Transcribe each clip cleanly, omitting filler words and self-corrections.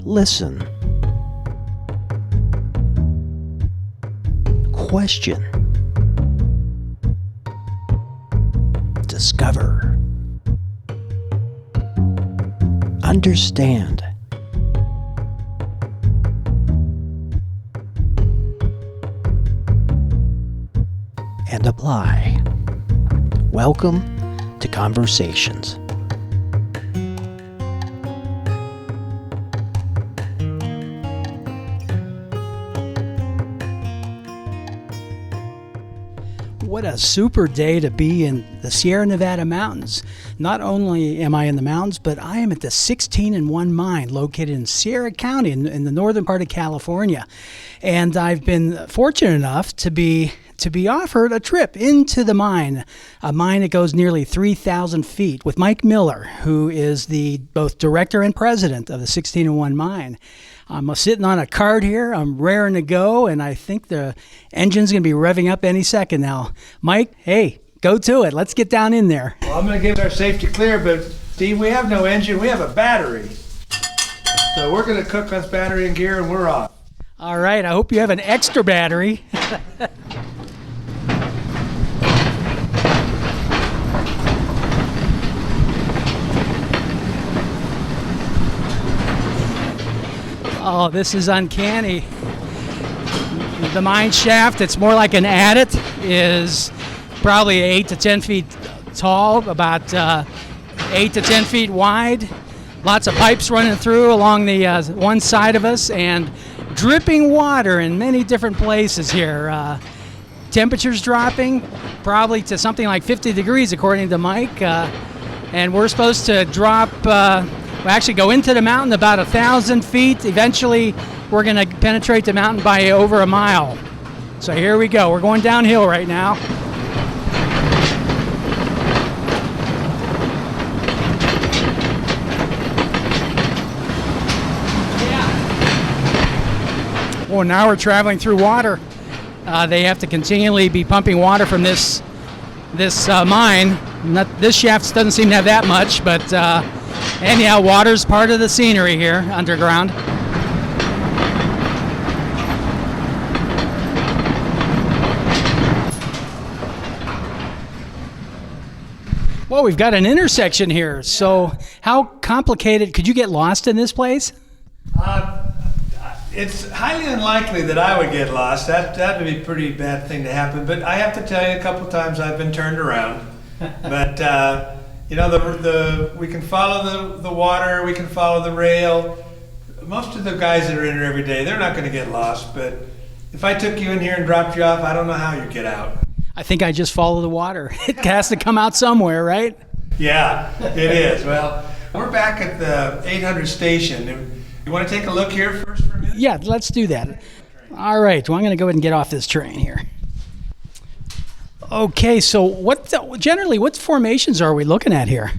Listen. Question. Discover. Understand. And apply. Welcome to Conversations. What a super day to be in the Sierra Nevada mountains. Not only am I in the mountains, but I am at the 16-in-1 mine located in Sierra County in the northern part of California. And I've been fortunate enough to be offered a trip into the mine, a mine that goes nearly 3,000 feet, with Mike Miller, who is the both director and president of the 16-in-1 mine. I'm sitting on a cart here. I'm raring to go, and I think the engine's going to be revving up any second now. Mike, hey, go to it. Let's get down in there. Well, I'm going to give our safety clear, but Steve, we have no engine. We have a battery. So we're going to cook this battery and gear, and we're off. All right. I hope you have an extra battery. Oh, this is uncanny. The mine shaft, it's more like an adit, is probably 8 to 10 feet tall, about 8 to 10 feet wide. Lots of pipes running through along the one side of us, and dripping water in many different places here. Temperatures dropping probably to something like 50 degrees according to Mike, and we're supposed to drop we'll actually go into the mountain about 1,000 feet. Eventually, we're going to penetrate the mountain by over a mile. So here we go. We're going downhill right now. Yeah. Well, now we're traveling through water. They have to continually be pumping water from this mine. This shaft doesn't seem to have that much, but anyhow, water's part of the scenery here underground. Well, we've got an intersection here. So how complicated, could you get lost in this place? It's highly unlikely that I would get lost. That would be a pretty bad thing to happen. But I have to tell you, a couple times I've been turned around. But you know, we can follow the water, we can follow the rail. Most of the guys that are in here every day, they're not going to get lost. But if I took you in here and dropped you off, I don't know how you'd get out. I think I just follow the water. It has to come out somewhere, right? Yeah, it is. Well, we're back at the 800 station. You want to take a look here first for a minute? Yeah, let's do that. All right, well, I'm going to go ahead and get off this train here. Okay, so generally what formations are we looking at here?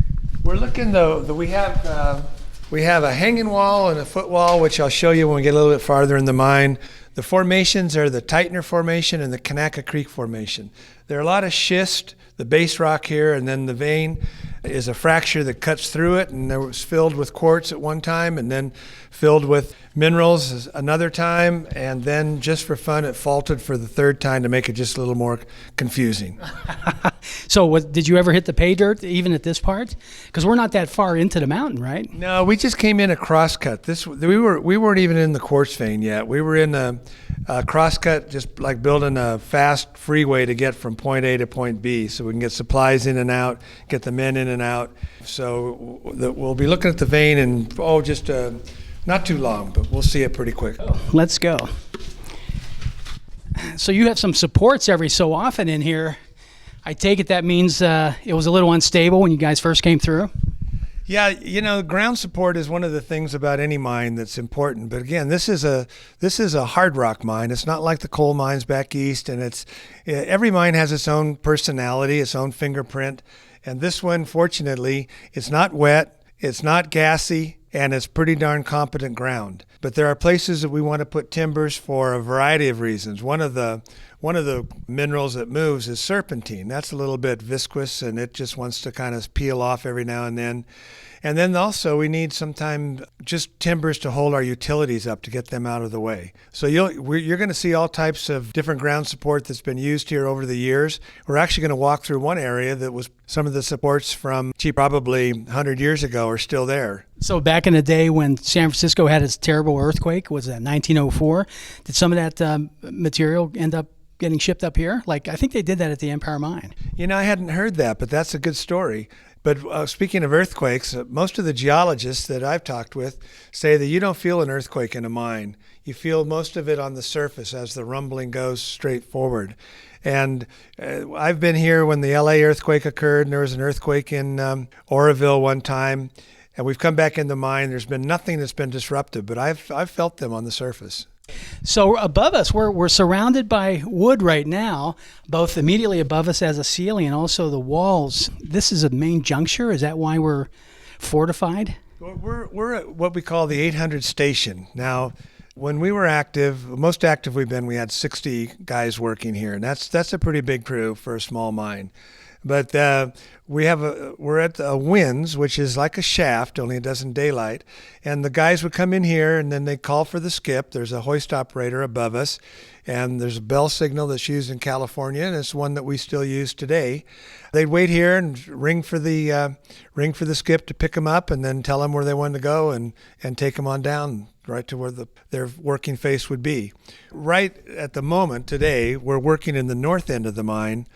We're looking we have a hanging wall and a footwall, which I'll show you when we get a little bit farther in the mine. The formations are the Tightener Formation and the Kanaka Creek Formation. There are a lot of schist, the base rock here, and then the vein is a fracture that cuts through it, and it was filled with quartz at one time, and then filled with minerals another time, and then just for fun it faulted for the third time to make it just a little more confusing. So did you ever hit the pay dirt even at this part? Because we're not that far into the mountain, right? No, we just came in a crosscut. We weren't even in the quartz vein yet. We were in a crosscut, just like building a fast freeway to get from point A to point B, so we can get supplies in and out, get the men in and out. So we'll be looking at the vein in just not too long, but we'll see it pretty quick. Let's go. So you have some supports every so often in here. I take it that means it was a little unstable when you guys first came through? Yeah, you know, ground support is one of the things about any mine that's important. But again, this is a hard rock mine. It's not like the coal mines back east, and every mine has its own personality, its own fingerprint. And this one, fortunately, it's not wet, it's not gassy, and it's pretty darn competent ground. But there are places that we want to put timbers for a variety of reasons. One of the one of the minerals that moves is serpentine. That's a little bit viscous, and it just wants to kind of peel off every now and then. And then also we need sometimes just timbers to hold our utilities up to get them out of the way. So you're going to see all types of different ground support that's been used here over the years. We're actually going to walk through one area that was some of the supports from probably 100 years ago are still there. So back in the day when San Francisco had its terrible earthquake, was that 1904? Did some of that material end up getting shipped up here? Like, I think they did that at the Empire Mine. I hadn't heard that, but that's a good story. But speaking of earthquakes, most of the geologists that I've talked with say that you don't feel an earthquake in a mine. You feel most of it on the surface as the rumbling goes straight forward. And I've been here when the LA earthquake occurred, and there was an earthquake in Oroville one time. And we've come back in the mine. There's been nothing that's been disruptive, but I've felt them on the surface. So above us, we're surrounded by wood right now, both immediately above us as a ceiling and also the walls. This is a main juncture. Is that why we're fortified? We're at what we call the 800 station. Now, when we were active, most active we've been, we had 60 guys working here, and that's a pretty big crew for a small mine. But we're at the winds, which is like a shaft, only it doesn't daylight. And the guys would come in here, and then they call for the skip. There's a hoist operator above us, and there's a bell signal that's used in California, and it's one that we still use today. They'd wait here and ring for the skip to pick them up, and then tell them where they wanted to go, and take them on down right to where their working face would be. Right at the moment today, we're working in the north end of the mine.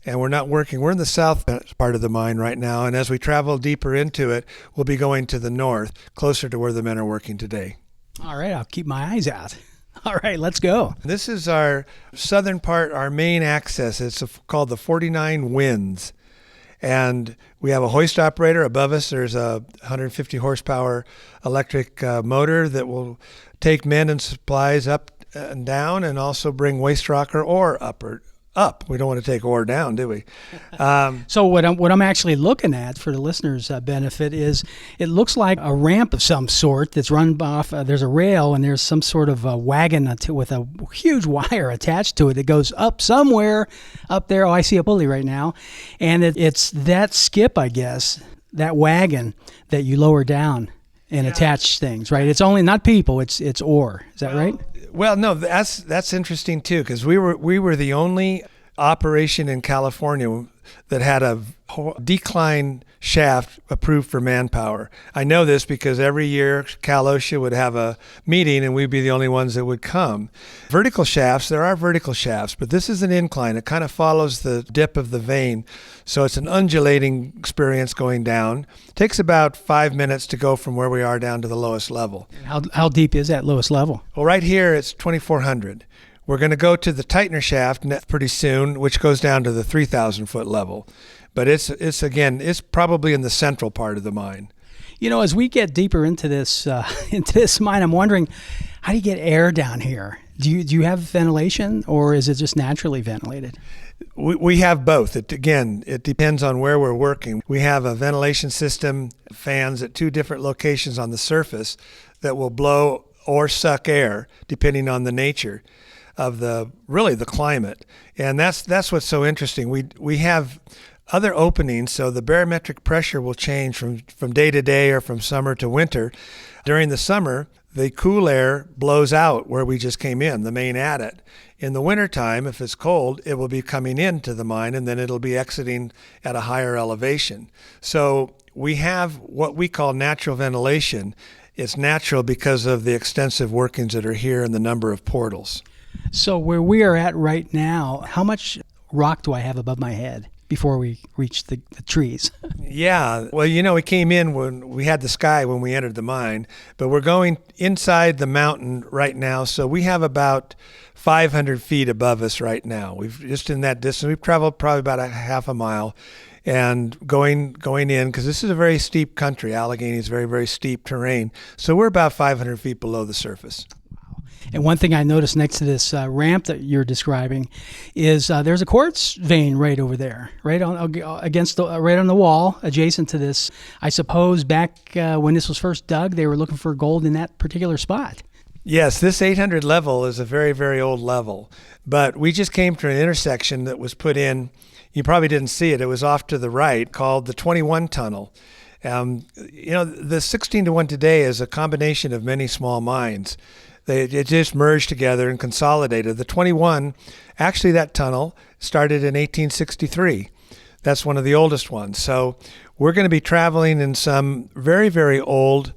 And we're in the south part of the mine right now, and as we travel deeper into it, we'll be going to the north, closer to where the men are working today. All right, I'll keep my eyes out. All right, let's go. This is our southern part, our main access. It's called the 49 Winds. And we have a hoist operator above us. There's a 150 horsepower electric motor that will take men and supplies up and down, and also bring waste rock or ore up. We don't want to take ore down, do we? So what I'm actually looking at for the listeners' benefit is it looks like a ramp of some sort that's run off. There's a rail and there's some sort of a wagon with a huge wire attached to it that goes up somewhere up there. Oh, I see a pulley right now. And it's that skip, I guess, that wagon that you lower down and attach things, right? It's only not people, it's ore. Is that right? Well, no, that's interesting too, because we were the only operation in California that had a decline shaft approved for manpower. I know this because every year Cal OSHA would have a meeting and we'd be the only ones that would come. Vertical shafts, there are vertical shafts, but this is an incline. It kind of follows the dip of the vein. So it's an undulating experience going down. It takes about 5 minutes to go from where we are down to the lowest level. How deep is that lowest level? Well, right here it's 2,400. We're going to go to the tightener shaft pretty soon, which goes down to the 3,000 foot level. But it's probably in the central part of the mine. As we get deeper into this mine, I'm wondering, how do you get air down here? Do you have ventilation, or is it just naturally ventilated? We have both. It depends on where we're working. We have a ventilation system, fans at two different locations on the surface that will blow or suck air, depending on the nature of the climate. And that's what's so interesting. We have other openings, so the barometric pressure will change from day to day or from summer to winter. During the summer, the cool air blows out where we just came in, the main adit. In the wintertime, if it's cold, it will be coming into the mine, and then it'll be exiting at a higher elevation. So we have what we call natural ventilation. It's natural because of the extensive workings that are here and the number of portals. So where we are at right now, how much rock do I have above my head before we reach the trees? Yeah, well, we came in when we had the sky when we entered the mine, but we're going inside the mountain right now, so we have about 500 feet above us right now. We've just in that distance. We've traveled probably about a half a mile, and going in, because this is a very steep country. Allegheny is very, very steep terrain, so we're about 500 feet below the surface. And one thing I noticed next to this ramp that you're describing is there's a quartz vein right over there, right on the wall, adjacent to this. I suppose back when this was first dug, they were looking for gold in that particular spot. Yes, this 800 level is a very, very old level, but we just came to an intersection that was put in. You probably didn't see it. It was off to the right, called the 21 tunnel. The 16 to 1 today is a combination of many small mines. It just merged together and consolidated. The 21, actually that tunnel started in 1863. That's one of the oldest ones. So we're going to be traveling in some very, very old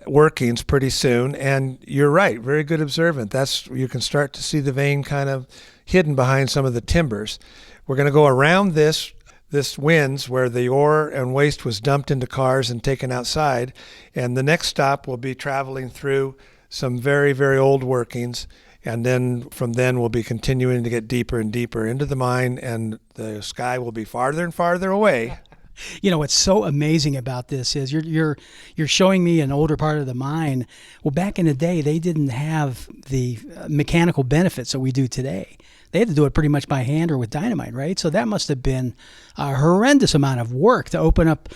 workings pretty soon. And you're right, very good observant. You can start to see the vein kind of hidden behind some of the timbers. We're going to go around this winze where the ore and waste was dumped into cars and taken outside. And the next stop will be traveling through some very, very old workings. And then from then we'll be continuing to get deeper and deeper into the mine, and the sky will be farther and farther away. You know, what's so amazing about this is you're showing me an older part of the mine. Well, back in the day, they didn't have the mechanical benefits that we do today. They had to do it pretty much by hand or with dynamite, right? So that must have been a horrendous amount of work to open up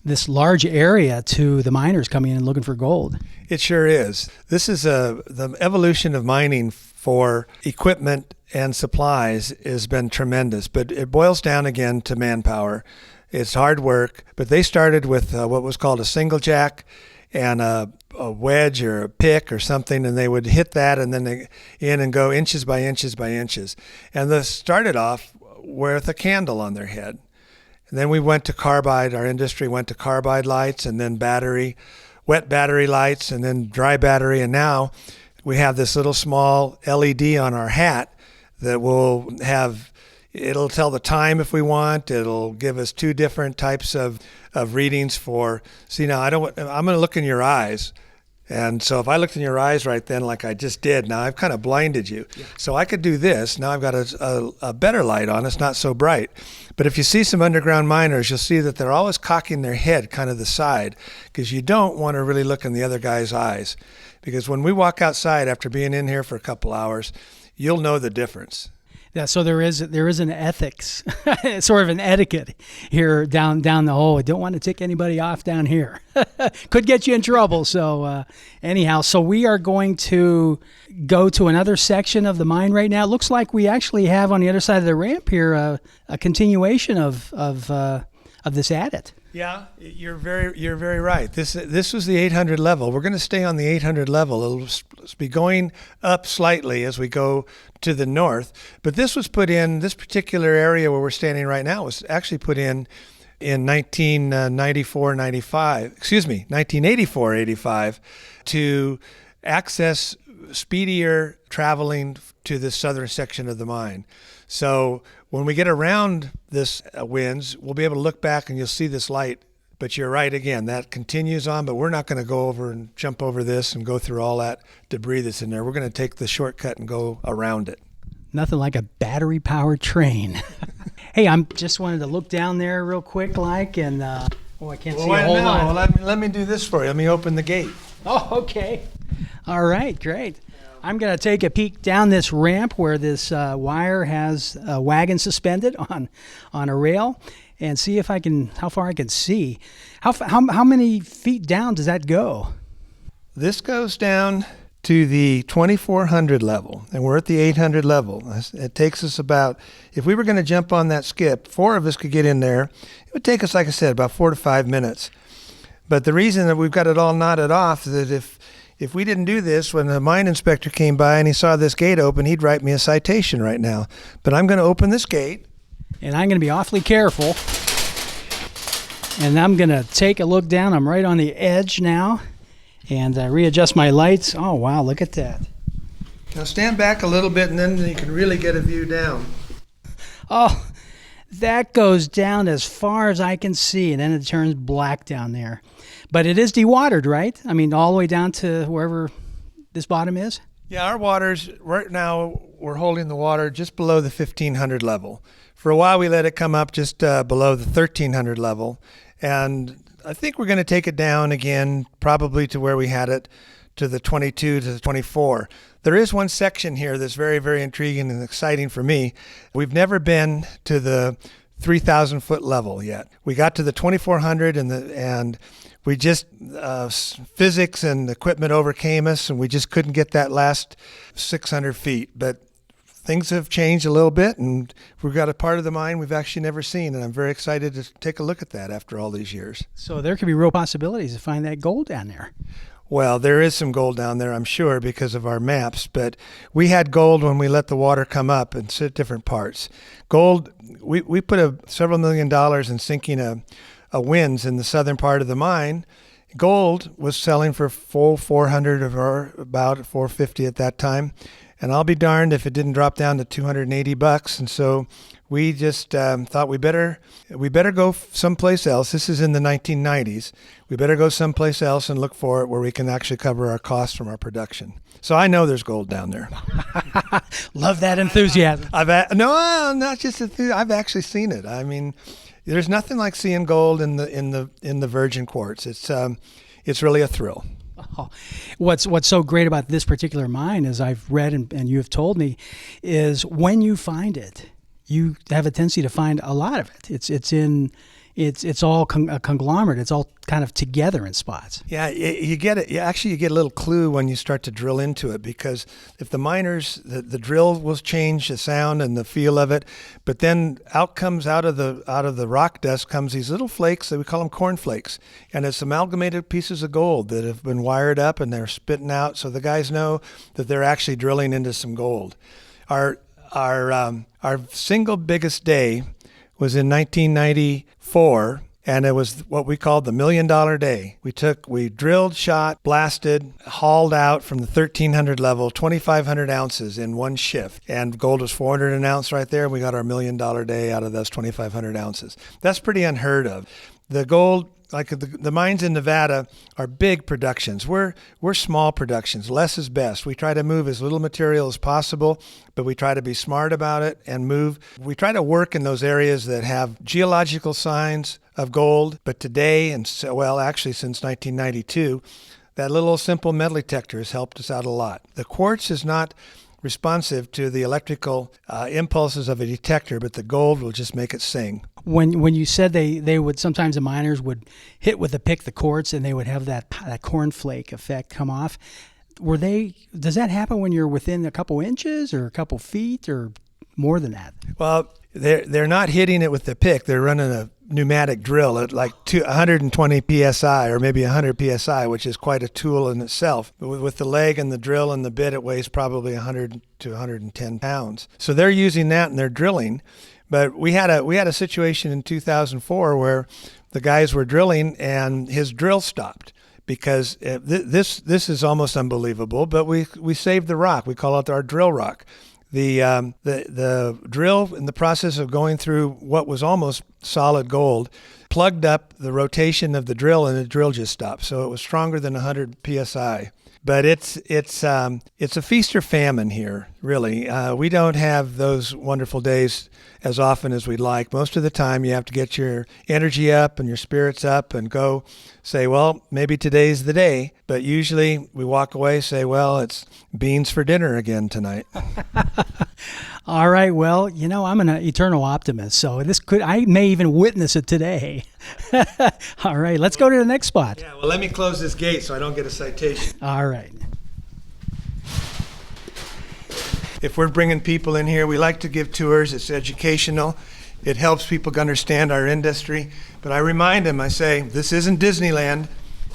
this large area to the miners coming in and looking for gold. It sure is. This is the evolution of mining for equipment and supplies has been tremendous, but it boils down again to manpower. It's hard work, but they started with what was called a single jack and a wedge or a pick or something, and they would hit that and then they in and go inches by inches by inches. And they started off with a candle on their head. And then we went to carbide. Our industry went to carbide lights, and then wet battery lights, and then dry battery. And now we have this little small LED on our hat that will have, it'll tell the time if we want. It'll give us two different types of readings for, see now I'm going to look in your eyes. And so if I looked in your eyes right then, like I just did, now I've kind of blinded you. Yeah. So I could do this. Now I've got a better light on. It's not so bright. But if you see some underground miners, you'll see that they're always cocking their head kind of the side, because you don't want to really look in the other guy's eyes. Because when we walk outside after being in here for a couple hours, you'll know the difference. Yeah, so there is an ethics, sort of an etiquette here down the hole. I don't want to tick anybody off down here. Could get you in trouble. So anyhow, so we are going to go to another section of the mine right now. It looks like we actually have on the other side of the ramp here a continuation of this adit. Yeah, you're very right. This was the 800 level. We're going to stay on the 800 level. It'll be going up slightly as we go to the north. But this was put in, this particular area where we're standing right now was actually put in 1984-85 to access speedier traveling to the southern section of the mine. So when we get around this winze, we'll be able to look back and you'll see this light. But you're right again, that continues on, but we're not going to go over and jump over this and go through all that debris that's in there. We're going to take the shortcut and go around it. Nothing like a battery-powered train. Hey, I'm just wanted to look down there real quick, like, and I can't see a whole lot. Well, let me do this for you. Let me open the gate. Oh, okay. All right, great. I'm going to take a peek down this ramp where this wire has a wagon suspended on a rail, and see if how far I can see. How many feet down does that go? This goes down to the 2400 level, and we're at the 800 level. It takes us about, if we were going to jump on that skip, 4 of us could get in there. It would take us, like I said, about 4 to 5 minutes. But the reason that we've got it all knotted off is that if we didn't do this, when the mine inspector came by and he saw this gate open, he'd write me a citation right now. But I'm going to open this gate. And I'm going to be awfully careful. And I'm going to take a look down. I'm right on the edge now. And readjust my lights. Oh, wow, look at that. Now stand back a little bit and then you can really get a view down. Oh, that goes down as far as I can see. And then it turns black down there. But it is dewatered, right? I mean, all the way down to wherever this bottom is? Yeah, our waters, right now, we're holding the water just below the 1500 level. For a while, we let it come up just below the 1300 level. And I think we're going to take it down again, probably to where we had it, to the 22 to the 24. There is one section here that's very, very intriguing and exciting for me. We've never been to the 3,000 foot level yet. We got to the 2,400 and we just, physics and equipment overcame us, and we just couldn't get that last 600 feet. But things have changed a little bit, and we've got a part of the mine we've actually never seen, and I'm very excited to take a look at that after all these years. So there could be real possibilities to find that gold down there. Well, there is some gold down there, I'm sure, because of our maps, but we had gold when we let the water come up and sit different parts. Gold, we put several $1 million in sinking a winze in the southern part of the mine. Gold was selling for full 400 or about 450 at that time. And I'll be darned if it didn't drop down to $280. And so we just thought we better go someplace else. This is in the 1990s. We better go someplace else and look for it where we can actually cover our costs from our production. So I know there's gold down there. Love that enthusiasm. No, not just enthusiasm. I've actually seen it. I mean, there's nothing like seeing gold in the virgin quartz. It's really a thrill. Oh, what's so great about this particular mine, as I've read and you have told me, is when you find it, you have a tendency to find a lot of it. It's all a conglomerate. It's all kind of together in spots. Yeah, you get it. You get a little clue when you start to drill into it, because if the miners, the drill will change the sound and the feel of it, but then out of the rock dust comes these little flakes that we call them corn flakes, and it's amalgamated pieces of gold that have been wired up and they're spitting out, so the guys know that they're actually drilling into some gold. Our single biggest day was in 1994, and it was what we called the $1 million day. We drilled, shot, blasted, hauled out from the 1,300 level, 2,500 ounces in one shift. And gold was 400 an ounce right there. We got our $1 million day out of those 2,500 ounces. That's pretty unheard of. The gold, like the mines in Nevada, are big productions. We're small productions. Less is best. We try to move as little material as possible, but we try to be smart about it and move. We try to work in those areas that have geological signs of gold. But today, actually since 1992, that little simple metal detector has helped us out a lot. The quartz is not responsive to the electrical impulses of a detector, but the gold will just make it sing. When you said they would, sometimes the miners would hit with a pick the quartz and they would have that cornflake effect come off. Does that happen when you're within a couple inches or a couple feet or more than that? Well, they're not hitting it with the pick. They're running a pneumatic drill at like 120 psi or maybe 100 psi, which is quite a tool in itself. But with the leg and the drill and the bit, it weighs probably 100 to 110 pounds. So they're using that and they're drilling. But we had a situation in 2004 where the guys were drilling and his drill stopped, because this is almost unbelievable. But we saved the rock. We call it our drill rock. The drill, in the process of going through what was almost solid gold, plugged up the rotation of the drill, and the drill just stopped. So it was stronger than 100 psi. But it's a feast or famine here, really. We don't have those wonderful days as often as we'd like. Most of the time, you have to get your energy up and your spirits up and go say, well, maybe today's the day. But usually we walk away, say, well, it's beans for dinner again tonight. All right. Well, I'm an eternal optimist, so I may even witness it today. All right. Let's go to the next spot. Yeah. Well, let me close this gate so I don't get a citation. All right. If we're bringing people in here, we like to give tours. It's educational. It helps people understand our industry. But I remind them, I say, this isn't Disneyland.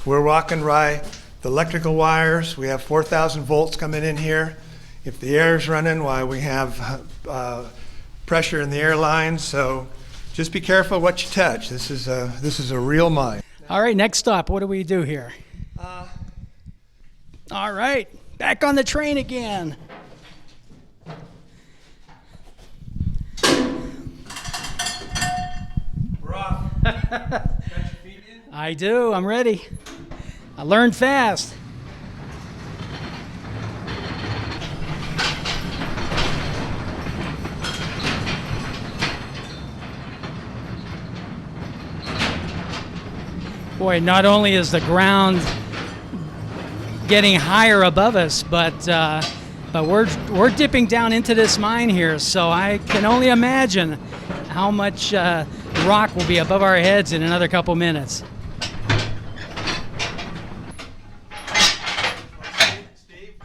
We're walking by the electrical wires. We have 4,000 volts coming in here. If the air's running, we have pressure in the air lines. So just be careful what you touch. This is a real mine. All right, next stop. What do we do here? All right, back on the train again. We're off. Got your feet in? I do. I'm ready. I learned fast. Boy, not only is the ground getting higher above us, but we're dipping down into this mine here, so I can only imagine how much rock will be above our heads in another couple minutes.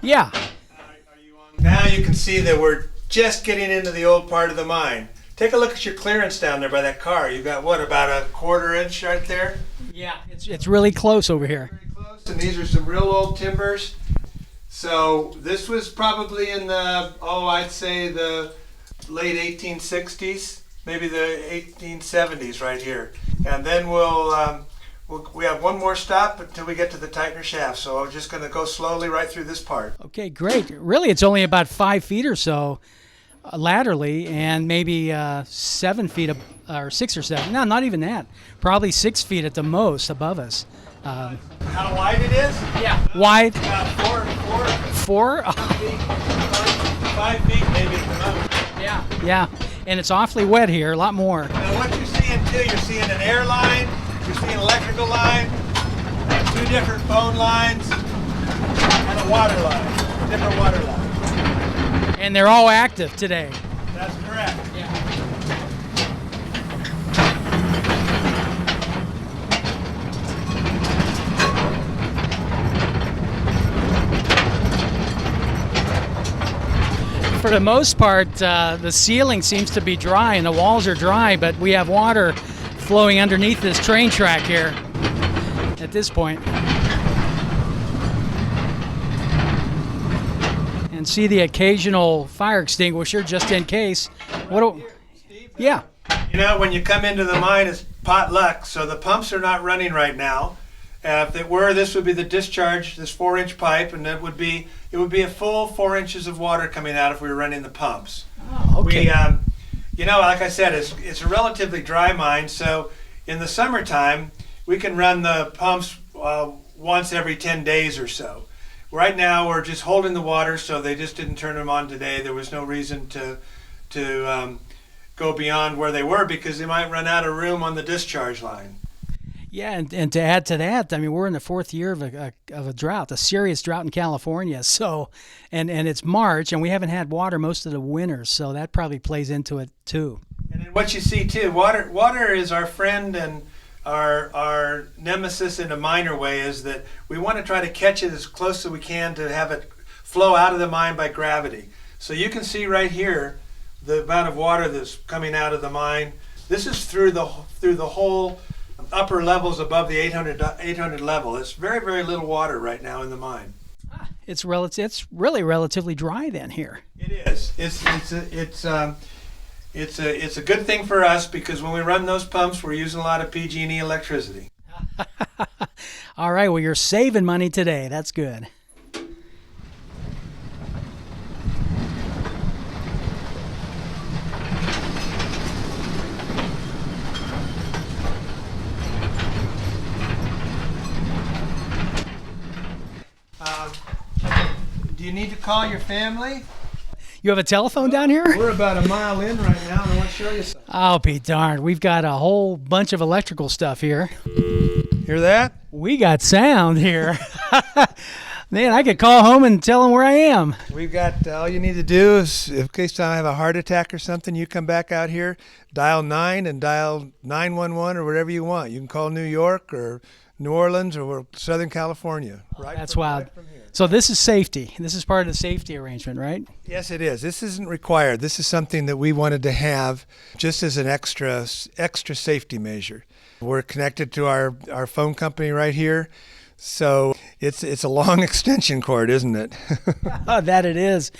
Yeah. Now you can see that we're just getting into the old part of the mine. Take a look at your clearance down there by that car. You've got what, about a 1/4 inch right there? Yeah, it's really close over here. Very close. And these are some real old timbers. So this was probably in the, I'd say the late 1860s, maybe the 1870s right here. And then we have one more stop until we get to the tightener shaft. So I'm just going to go slowly right through this part. Okay, great. Really, it's only about 5 feet or so laterally, and maybe 7 feet or 6 or 7. No, not even that. Probably 6 feet at the most above us. How wide it is? Yeah. Wide? About 4? 5 feet maybe at the most. Yeah. Yeah. And it's awfully wet here. A lot more. Now what you're seeing too, you're seeing an air line, you're seeing an electrical line, 2 different phone lines, and a water line, different water line. And they're all active today. That's correct. Yeah. For the most part, the ceiling seems to be dry and the walls are dry, but we have water flowing underneath this train track here at this point. And see the occasional fire extinguisher just in case. Yeah. You know, when you come into the mine, it's potluck, so the pumps are not running right now. If they were, this would be the discharge, this 4-inch pipe, and it would be a full 4 inches of water coming out if we were running the pumps. Oh, okay. You know, like I said, it's a relatively dry mine, so in the summertime, we can run the pumps once every 10 days or so. Right now, we're just holding the water, so they just didn't turn them on today. There was no reason to go beyond where they were because they might run out of room on the discharge line. Yeah, and to add to that, I mean, we're in the 4th year of a drought, a serious drought in California. So, and it's March, and we haven't had water most of the winter, so that probably plays into it too. And then what you see too, water is our friend and our nemesis in a minor way. Is that we want to try to catch it as close as we can to have it flow out of the mine by gravity. So you can see right here the amount of water that's coming out of the mine. This is through the whole upper levels above the 800 level. It's very, very little water right now in the mine. It's really relatively dry then here. It is. It's a good thing for us because when we run those pumps, we're using a lot of PG&E electricity. All right, well, you're saving money today. That's good. Do you need to call your family? You have a telephone down here? We're about a mile in right now, and I want to show you something. I'll be darned. We've got a whole bunch of electrical stuff here. Hear that? We got sound here. Man, I could call home and tell them where I am. We've got, all you need to do is, in case I have a heart attack or something, you come back out here, dial 9 and dial 911 or whatever you want. You can call New York or New Orleans or Southern California. Right. That's wild. Right from here. So this is safety. This is part of the safety arrangement, right? Yes, it is. This isn't required. This is something that we wanted to have just as an extra safety measure. We're connected to our phone company right here. So it's a long extension cord, isn't it? That it is.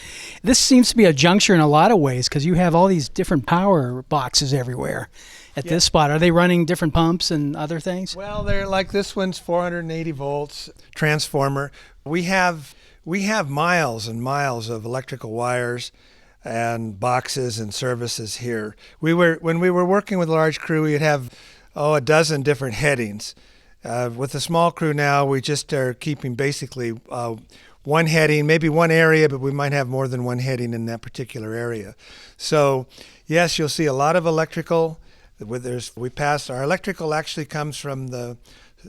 This seems to be a juncture in a lot of ways because you have all these different power boxes everywhere at this spot. Are they running different pumps and other things? Well, they're like this one's 480 volts transformer. We have miles and miles of electrical wires and boxes and services here. When we were working with a large crew, we'd have a dozen different headings. With a small crew now, we just are keeping basically one heading, maybe one area, but we might have more than one heading in that particular area. So, yes, you'll see a lot of electrical. Our electrical actually comes from the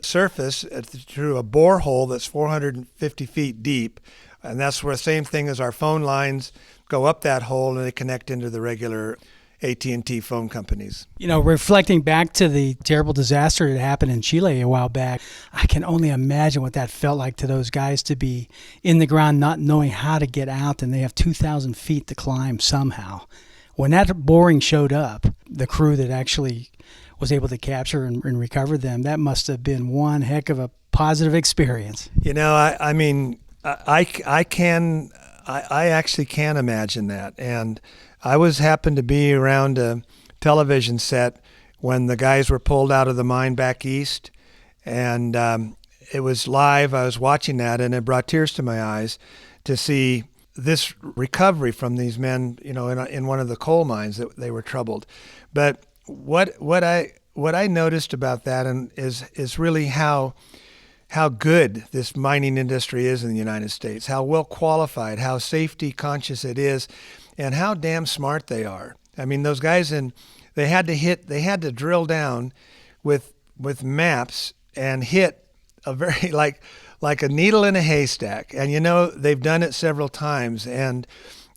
surface through a borehole that's 450 feet deep, and that's where the same thing as our phone lines go up that hole and they connect into the regular AT&T phone companies. You know, reflecting back to the terrible disaster that happened in Chile a while back, I can only imagine what that felt like to those guys to be in the ground not knowing how to get out, and they have 2,000 feet to climb somehow. When that boring showed up, the crew that actually was able to capture and recover them, that must have been one heck of a positive experience. You know, I mean, I actually can imagine that. And I happened to be around a television set when the guys were pulled out of the mine back east, and it was live. I was watching that, and it brought tears to my eyes to see this recovery from these men, you know, in one of the coal mines that they were troubled. But what I noticed about that is really how good this mining industry is in the United States, how well qualified, how safety conscious it is, and how damn smart they are. I mean, those guys they had to drill down with maps and hit a very like a needle in a haystack. And you know, they've done it several times, and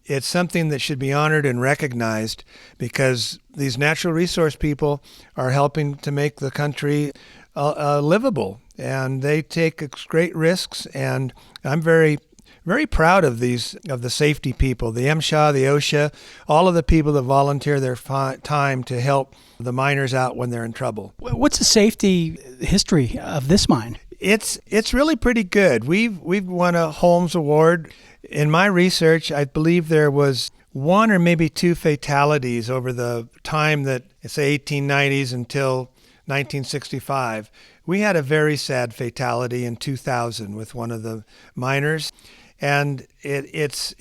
it's something that should be honored and recognized, because these natural resource people are helping to make the country livable, and they take great risks. And I'm very, very proud of the safety people, the MSHA, the OSHA, all of the people that volunteer their time to help the miners out when they're in trouble. What's the safety history of this mine? It's really pretty good. We've won a Holmes Award. In my research, I believe there was one or maybe two fatalities over the time that, say, 1890s until 1965. We had a very sad fatality in 2000 with one of the miners, and it's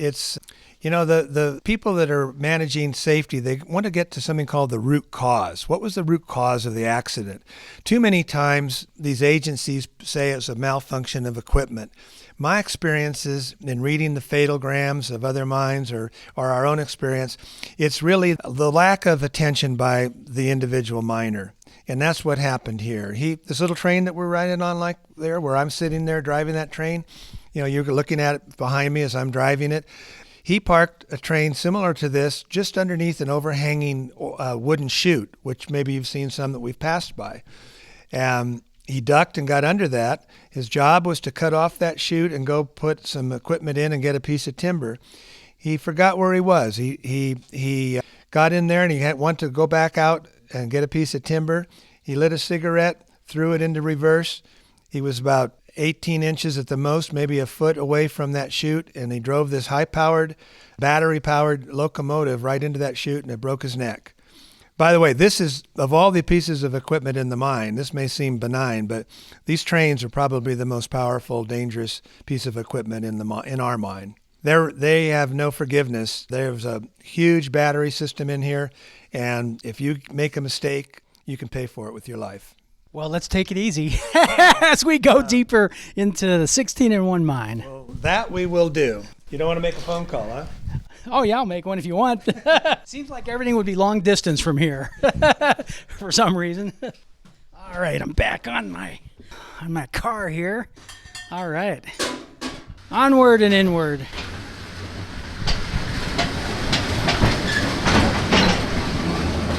you know, the people that are managing safety, they want to get to something called the root cause. What was the root cause of the accident? Too many times these agencies say it's a malfunction of equipment. My experiences in reading the fatalograms of other mines or our own experience, it's really the lack of attention by the individual miner. And that's what happened here. This little train that we're riding on, like there, where I'm sitting there driving that train, you know, you're looking at it behind me as I'm driving it. He parked a train similar to this just underneath an overhanging wooden chute, which maybe you've seen some that we've passed by. He ducked and got under that. His job was to cut off that chute and go put some equipment in and get a piece of timber. He forgot where he was. He got in there and he wanted to go back out and get a piece of timber. He lit a cigarette, threw it into reverse. He was about 18 inches at the most, maybe a foot away from that chute, and he drove this high-powered, battery-powered locomotive right into that chute, and it broke his neck. By the way, this is, of all the pieces of equipment in the mine, this may seem benign, but these trains are probably the most powerful, dangerous piece of equipment in our mine. They have no forgiveness. There's a huge battery system in here, and if you make a mistake, you can pay for it with your life. Well, let's take it easy as we go deeper into the 16-in-1 mine. Well, that we will do. You don't want to make a phone call, huh? Oh, yeah, I'll make one if you want. Seems like everything would be long distance from here for some reason. All right, I'm back on my car here. All right. Onward and inward.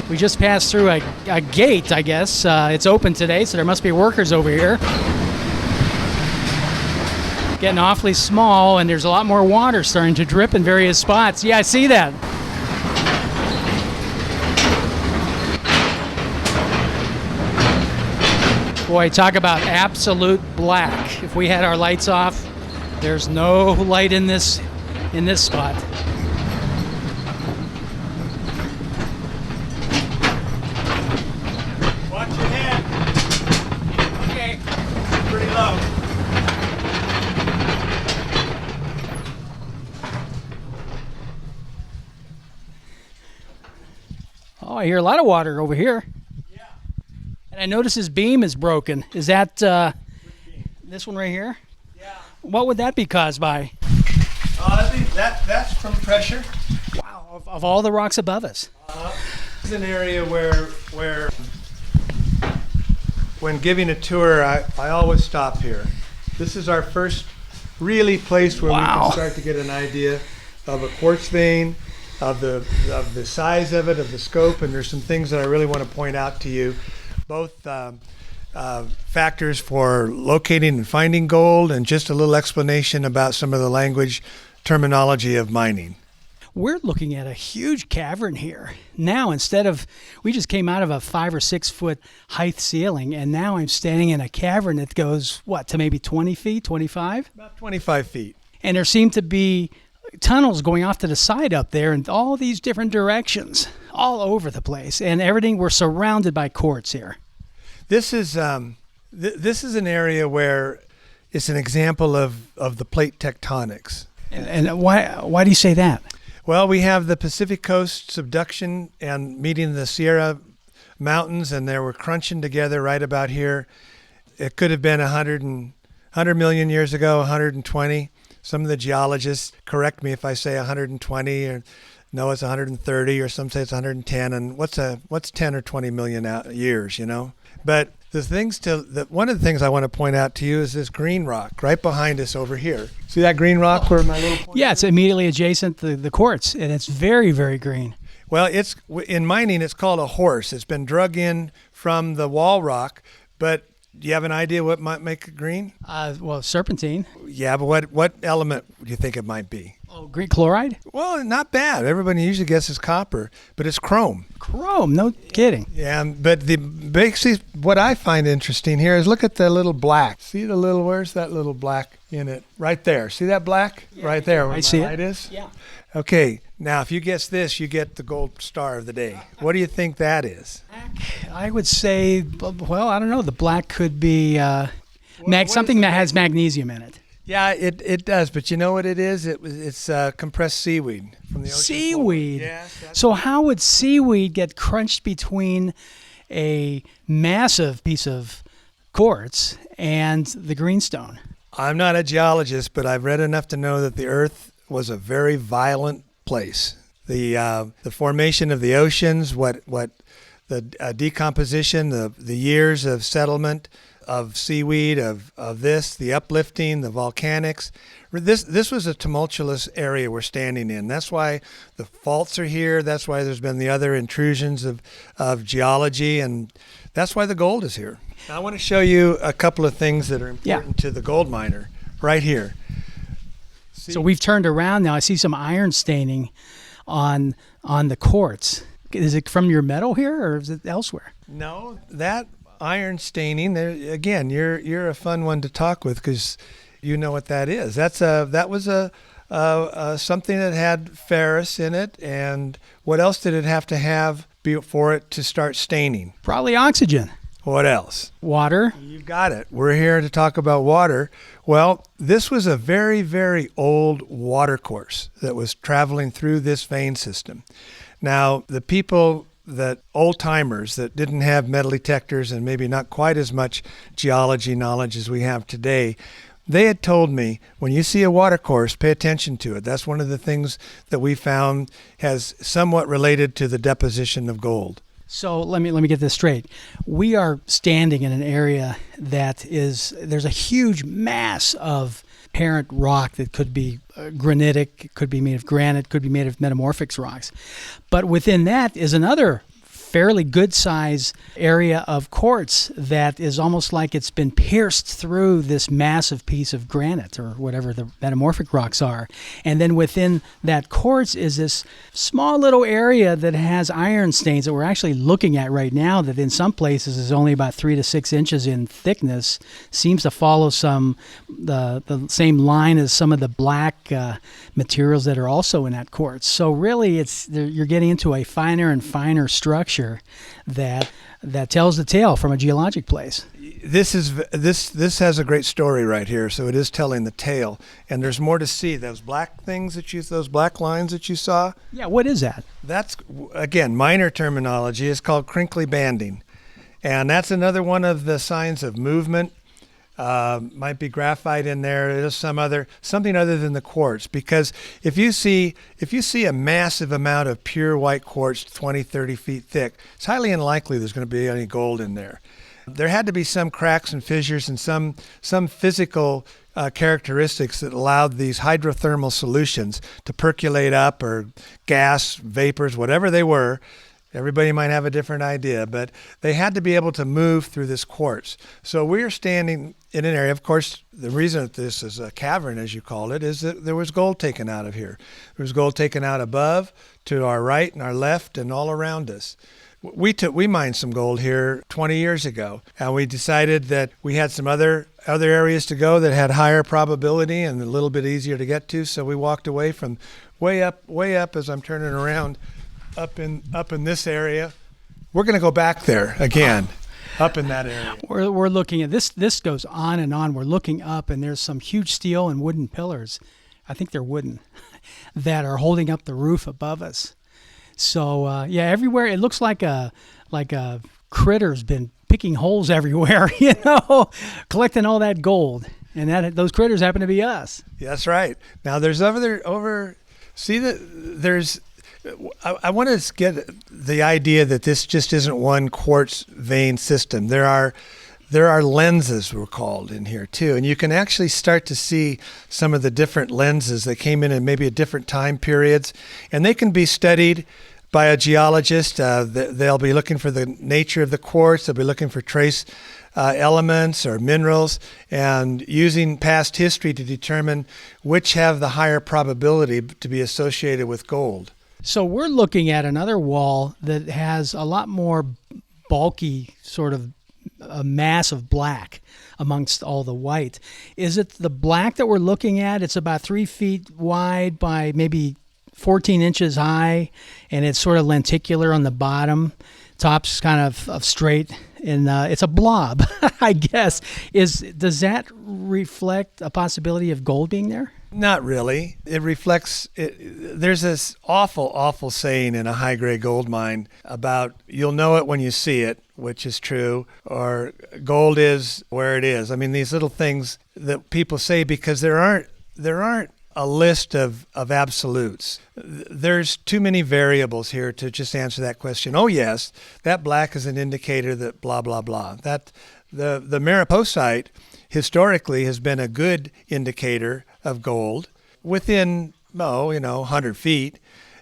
We just passed through a gate, I guess. It's open today, so there must be workers over here. Getting awfully small, and there's a lot more water starting to drip in various spots. Yeah, I see that. Boy, talk about absolute black. If we had our lights off, there's no light in this spot. Watch your head. Okay. Pretty low. Oh, I hear a lot of water over here. Yeah. And I notice his beam is broken. Is that this one right here? Yeah. What would that be caused by? I think that's from pressure. Wow, of all the rocks above us. This is an area where when giving a tour, I always stop here. This is our first really place where we Wow. can start to get an idea of a quartz vein of the size of it, of the scope, and there's some things that I really want to point out to you, both factors for locating and finding gold, and just a little explanation about some of the language terminology of mining. We're looking at a huge cavern here. Now, we just came out of a 5 or 6 foot height ceiling, and now I'm standing in a cavern that goes, to maybe 20 feet, 25? About 25 feet. And there seem to be tunnels going off to the side up there in all these different directions, all over the place. And everything, we're surrounded by quartz here. This is this is an area where it's an example of the plate tectonics. And why do you say that? Well, we have the Pacific Coast subduction and meeting the Sierra Mountains, and they were crunching together right about here. It could have been 100 million years ago, 120. Some of the geologists correct me if I say 120, or no, it's 130, or some say it's 110. And what's 10 or 20 million years, you know? But one of the things I want to point out to you is this green rock right behind us over here. See that green rock where my little pointer? Yeah, it's immediately adjacent to the quartz, and it's very, very green. Well, in mining, it's called a horse. It's been drug in from the wall rock, but do you have an idea what might make it green? Serpentine. Yeah, but what element do you think it might be? Oh, Greek chloride? Well, not bad. Everybody usually guesses copper, but it's chrome. Chrome, no kidding. Yeah, but basically what I find interesting here is look at the little black. See where's that little black in it? Right there. See that black? Yeah, right there where I see my light is? Yeah. Okay, now if you guess this, you get the gold star of the day. What do you think that is? I would say, I don't know. The black could be something that has magnesium in it. Yeah, it does, but you know what it is? It's compressed seaweed from the ocean. Seaweed? Yes. So how would seaweed get crunched between a massive piece of quartz and the greenstone? I'm not a geologist, but I've read enough to know that the Earth was a very violent place. The formation of the oceans, the decomposition, the years of settlement of seaweed, of the uplifting, the volcanics. This was a tumultuous area we're standing in. That's why the faults are here. That's why there's been the other intrusions of geology, and that's why the gold is here. Now, I want to show you a couple of things that are important to the gold miner right here. See? So we've turned around now. I see some iron staining on the quartz. Is it from your metal here, or is it elsewhere? No, that iron staining there again. You're a fun one to talk with because you know what that is. That was something that had ferrous in it, and what else did it have to have for it to start staining? Probably oxygen. What else? Water. You've got it. We're here to talk about water. Well, this was a very, very old water course that was traveling through this vein system. Now, the people old timers that didn't have metal detectors and maybe not quite as much geology knowledge as we have today, they had told me, when you see a water course, pay attention to it. That's one of the things that we found has somewhat related to the deposition of gold. So let me get this straight. We are standing in an area there's a huge mass of parent rock that could be granitic, could be made of granite, could be made of metamorphic rocks. But within that is another fairly good size area of quartz that is almost like it's been pierced through this massive piece of granite or whatever the metamorphic rocks are. And then within that quartz is this small little area that has iron stains that we're actually looking at right now, that in some places is only about 3 to 6 inches in thickness, seems to follow the same line as some of the black materials that are also in that quartz. So really you're getting into a finer and finer structure that tells the tale from a geologic place. This has a great story right here, so it is telling the tale, and there's more to see. Those black lines that you saw. Yeah, what is that? That's, again, miner terminology. It's called crinkly banding, and that's another one of the signs of movement. Might be graphite in there. There's something other than the quartz, because if you see a massive amount of pure white quartz 20, 30 feet thick, it's highly unlikely there's going to be any gold in there. There had to be some cracks and fissures and some physical characteristics that allowed these hydrothermal solutions to percolate up, or gas, vapors, whatever they were. Everybody might have a different idea, but they had to be able to move through this quartz. So we're standing in an area, of course, the reason that this is a cavern, as you called it, is that there was gold taken out of here. There was gold taken out above, to our right and our left, and all around us. We mined some gold here 20 years ago, and we decided that we had some other areas to go that had higher probability and a little bit easier to get to. So we walked away from way up as I'm turning around, up in this area. We're going to go back there again, up in that area. We're looking at this. This goes on and on. We're looking up, and there's some huge steel and wooden pillars. I think they're wooden that are holding up the roof above us. So yeah, everywhere it looks like a critter's been picking holes everywhere, collecting all that gold, and those critters happen to be us. That's right. Now there's See that there's. I want to get the idea that this just isn't one quartz vein system. There are lenses, we're called, in here too, and you can actually start to see some of the different lenses that came in maybe at different time periods, and they can be studied by a geologist. They'll be looking for the nature of the quartz. They'll be looking for trace elements or minerals, and using past history to determine which have the higher probability to be associated with gold. So we're looking at another wall that has a lot more bulky, sort of a mass of black amongst all the white. Is it the black that we're looking at? It's about 3 feet wide by maybe 14 inches high, and it's sort of lenticular on the bottom. Top's kind of straight, and it's a blob, I guess. Does that reflect a possibility of gold being there? Not really. It reflects. There's this awful saying in a high-grade gold mine about you'll know it when you see it, which is true, or gold is where it is. I mean, these little things that people say because there aren't a list of absolutes. There's too many variables here to just answer that question. Oh yes, that black is an indicator that blah blah blah. That the Mariposite historically has been a good indicator of gold within 100 feet,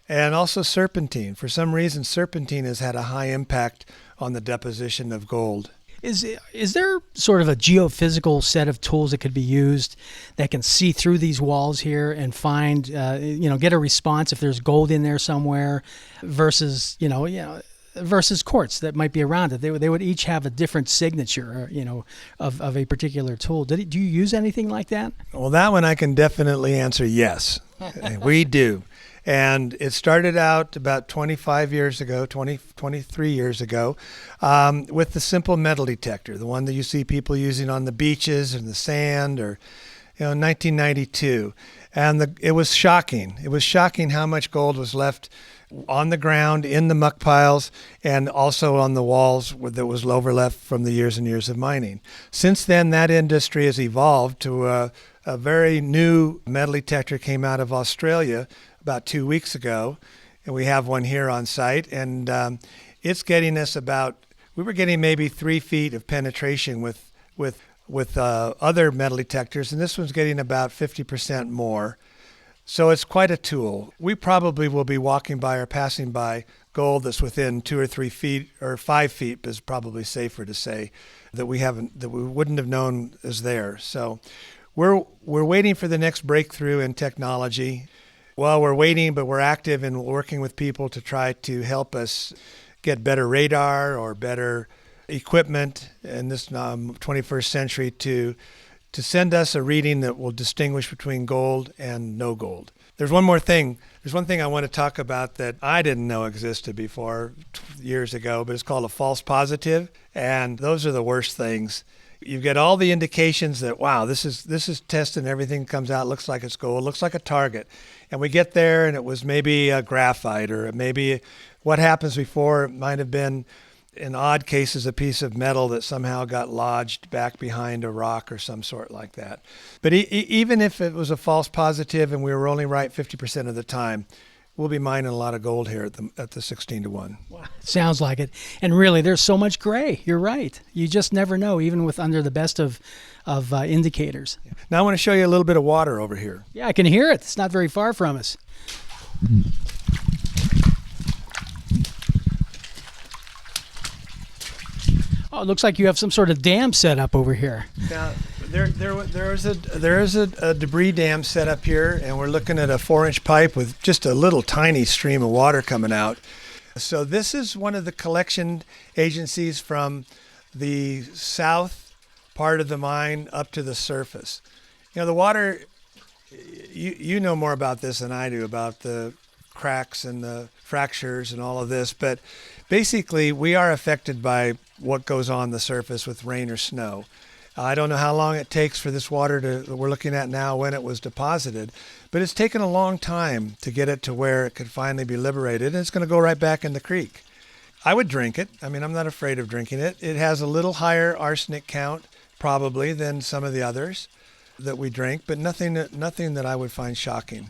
and also serpentine. For some reason, serpentine has had a high impact on the deposition of gold. Is there sort of a geophysical set of tools that could be used that can see through these walls here and find, get a response if there's gold in there somewhere, versus versus quartz that might be around it? They would each have a different signature, of a particular tool. Do you use anything like that? Well, that one I can definitely answer yes. We do. And it started out about 23 years ago, with the simple metal detector, the one that you see people using on the beaches and the sand, or, 1992. And it was shocking. It was shocking how much gold was left on the ground, in the muck piles, and also on the walls that was overleft from the years and years of mining. Since then, that industry has evolved to a very new metal detector came out of Australia about 2 weeks ago, and we have one here on site, and it's getting us we were getting maybe 3 feet of penetration with other metal detectors, and this one's getting about 50% more. So it's quite a tool. We probably will be walking by or passing by gold that's within 2 or 3 feet, or 5 feet is probably safer to say, that we wouldn't have known is there. So we're waiting for the next breakthrough in technology. Well, we're waiting, but we're active and working with people to try to help us get better radar or better equipment in this 21st century to send us a reading that will distinguish between gold and no gold. There's one more thing. There's one thing I want to talk about that I didn't know existed before years ago, but it's called a false positive, and those are the worst things. You get all the indications that, wow, this is tested and everything comes out, looks like it's gold, looks like a target. And we get there and it was maybe a graphite, or maybe what happens before, it might have been, in odd cases, a piece of metal that somehow got lodged back behind a rock or some sort like that. But even if it was a false positive and we were only right 50% of the time, we'll be mining a lot of gold here at the 16-to-1. Sounds like it. And really, there's so much gray. You're right. You just never know, even with under the best of indicators. Now I want to show you a little bit of water over here. Yeah, I can hear it. It's not very far from us. Oh, it looks like you have some sort of dam set up over here. Now, there is a debris dam set up here, and we're looking at a 4-inch pipe with just a little tiny stream of water coming out. So this is one of the collection agencies from the south part of the mine up to the surface. You know, the water, you know more about this than I do, about the cracks and the fractures and all of this, but basically we are affected by what goes on the surface with rain or snow. I don't know how long it takes for this water that we're looking at now when it was deposited, but it's taken a long time to get it to where it could finally be liberated, and it's going to go right back in the creek. I would drink it. I mean, I'm not afraid of drinking it. It has a little higher arsenic count probably than some of the others that we drink, but nothing that I would find shocking.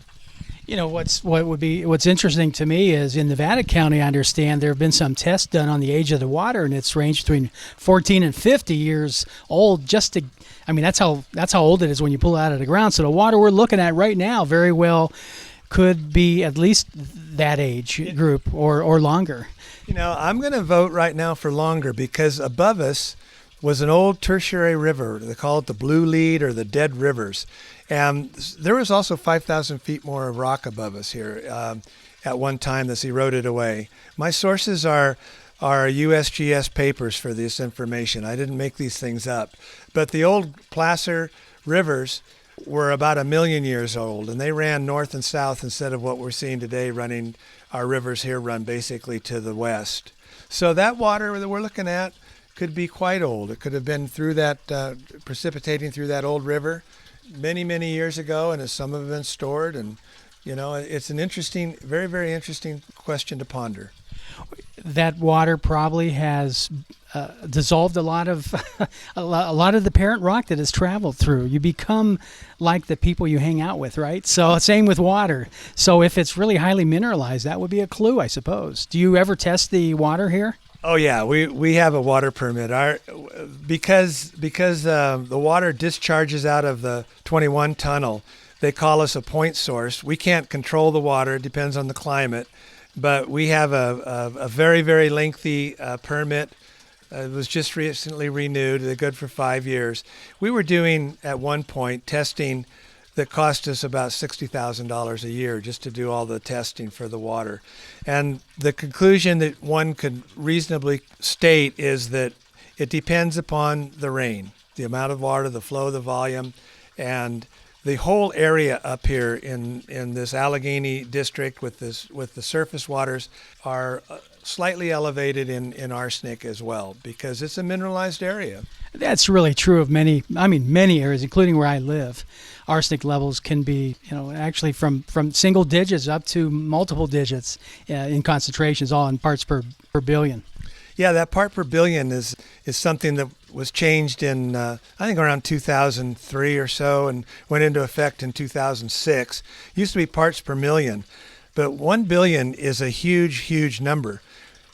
You know, what's interesting to me is in Nevada County, I understand there have been some tests done on the age of the water, and it's ranged between 14 and 50 years old. That's how old it is when you pull it out of the ground. So the water we're looking at right now very well could be at least that age group or longer. You know, I'm going to vote right now for longer, because above us was an old tertiary river. They call it the Blue Lead or the Dead Rivers. And there was also 5,000 feet more of rock above us here at one time that's eroded away. My sources are USGS papers for this information. I didn't make these things up. But the old placer rivers were about 1 million years old, and they ran north and south instead of what we're seeing today running. Our rivers here run basically to the west. So that water that we're looking at could be quite old. It could have been through that, precipitating through that old river many, many years ago, and some have been stored. And, you know, it's an interesting, very, very interesting question to ponder. That water probably has dissolved a lot of a lot of the parent rock that has traveled through. You become like the people you hang out with, right? So same with water. So if it's really highly mineralized, that would be a clue, I suppose. Do you ever test the water here? Oh yeah, we have a water permit. Because the water discharges out of the 21 tunnel, they call us a point source. We can't control the water; it depends on the climate. But we have a very, very lengthy permit. It was just recently renewed. They're good for 5 years. We were doing at one point testing that cost us about $60,000 a year just to do all the testing for the water. And the conclusion that one could reasonably state is that it depends upon the rain, the amount of water, the flow, the volume, and the whole area up here in this Allegheny district with the surface waters are slightly elevated in arsenic as well, because it's a mineralized area. That's really true of many areas, including where I live. Arsenic levels can be, actually from single digits up to multiple digits in concentrations, all in parts per billion. Yeah, that part per billion is something that was changed in, I think, around 2003 or so, and went into effect in 2006. It used to be parts per million, but 1 billion is a huge, huge number.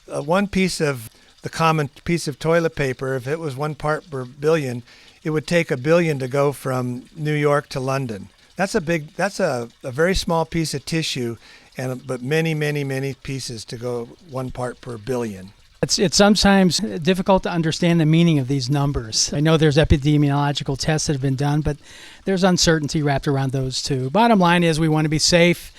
One piece of the common piece of toilet paper, if it was 1 part per billion, it would take 1 billion to go from New York to London. That's a very small piece of tissue, but many, many, many pieces to go 1 part per billion. It's sometimes difficult to understand the meaning of these numbers. I know there's epidemiological tests that have been done, but there's uncertainty wrapped around those too. Bottom line is we want to be safe.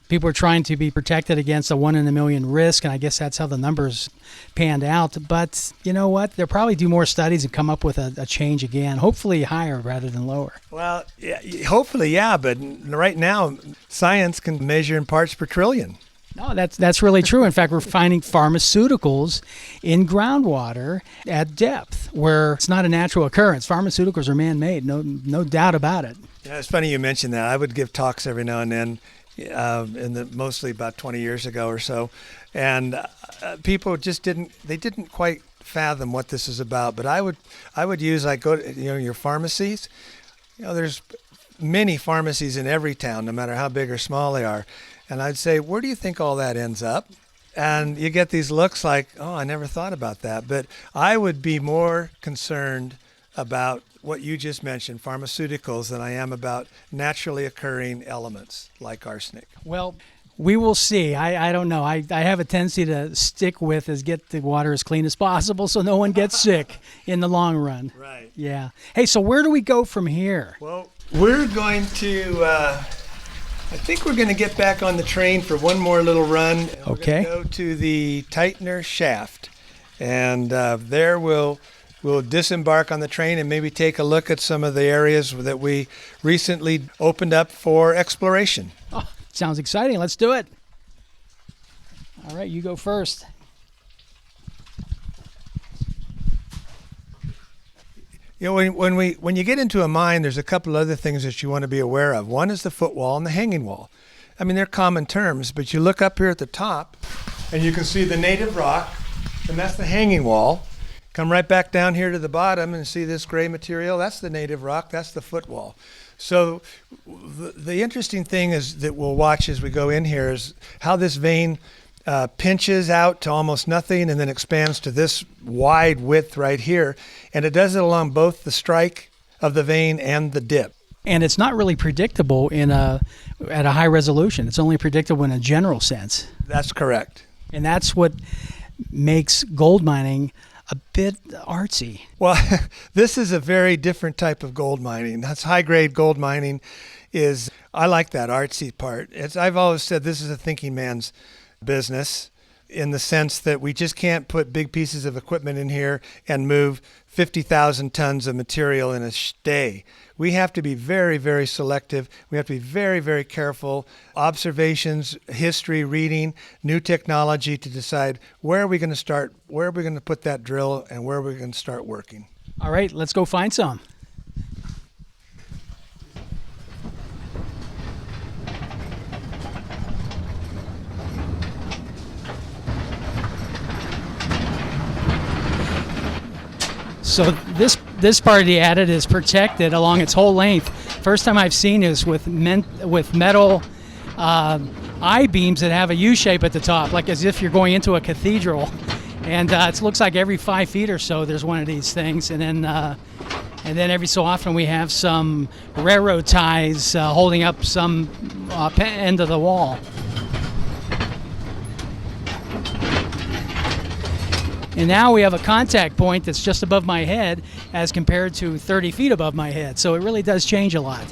People are trying to be protected against a 1 in a million risk, and I guess that's how the numbers panned out. But you know what? They'll probably do more studies and come up with a change again, hopefully higher rather than lower. Well, yeah, hopefully, yeah, but right now science can measure in parts per trillion. No, that's really true. In fact, we're finding pharmaceuticals in groundwater at depth where it's not a natural occurrence. Pharmaceuticals are man-made, no doubt about it. Yeah, it's funny you mentioned that. I would give talks every now and then, mostly about 20 years ago or so, and people just didn't quite fathom what this is about. But I would use, like, go to your pharmacies. There's many pharmacies in every town, no matter how big or small they are. And I'd say, where do you think all that ends up? And you get these looks like, oh, I never thought about that. But I would be more concerned about what you just mentioned, pharmaceuticals, than I am about naturally occurring elements like arsenic. Well, we will see. I don't know. I have a tendency to stick with is get the water as clean as possible so no one gets sick in the long run. Right. Yeah. Hey, so where do we go from here? Well, we're going to, I think we're going to get back on the train for one more little run. And Okay. We're going to go to the Tightener shaft. And there we'll disembark on the train and maybe take a look at some of the areas that we recently opened up for exploration. Oh, sounds exciting. Let's do it. All right, you go first. You know, when you get into a mine, there's a couple other things that you want to be aware of. One is the footwall and the hanging wall. I mean, they're common terms, but you look up here at the top, and you can see the native rock, and that's the hanging wall. Come right back down here to the bottom and see this gray material. That's the native rock. That's the footwall. So the interesting thing is that we'll watch as we go in here is how this vein pinches out to almost nothing and then expands to this wide width right here. And it does it along both the strike of the vein and the dip. And it's not really predictable at a high resolution. It's only predictable in a general sense. That's correct. And that's what makes gold mining a bit artsy. Well, this is a very different type of gold mining. That's high-grade gold mining. I like that artsy part. I've always said this is a thinking man's business in the sense that we just can't put big pieces of equipment in here and move 50,000 tons of material in a day. We have to be very, very selective. We have to be very, very careful. Observations, history, reading, new technology to decide where are we going to start, where are we going to put that drill, and where are we going to start working. All right, let's go find some. So this part of the adit is protected along its whole length. First time I've seen is with metal I-beams that have a U shape at the top, like as if you're going into a cathedral. And it looks like every 5 feet or so there's one of these things. And then every so often we have some railroad ties holding up some end of the wall. And now we have a contact point that's just above my head as compared to 30 feet above my head. So it really does change a lot.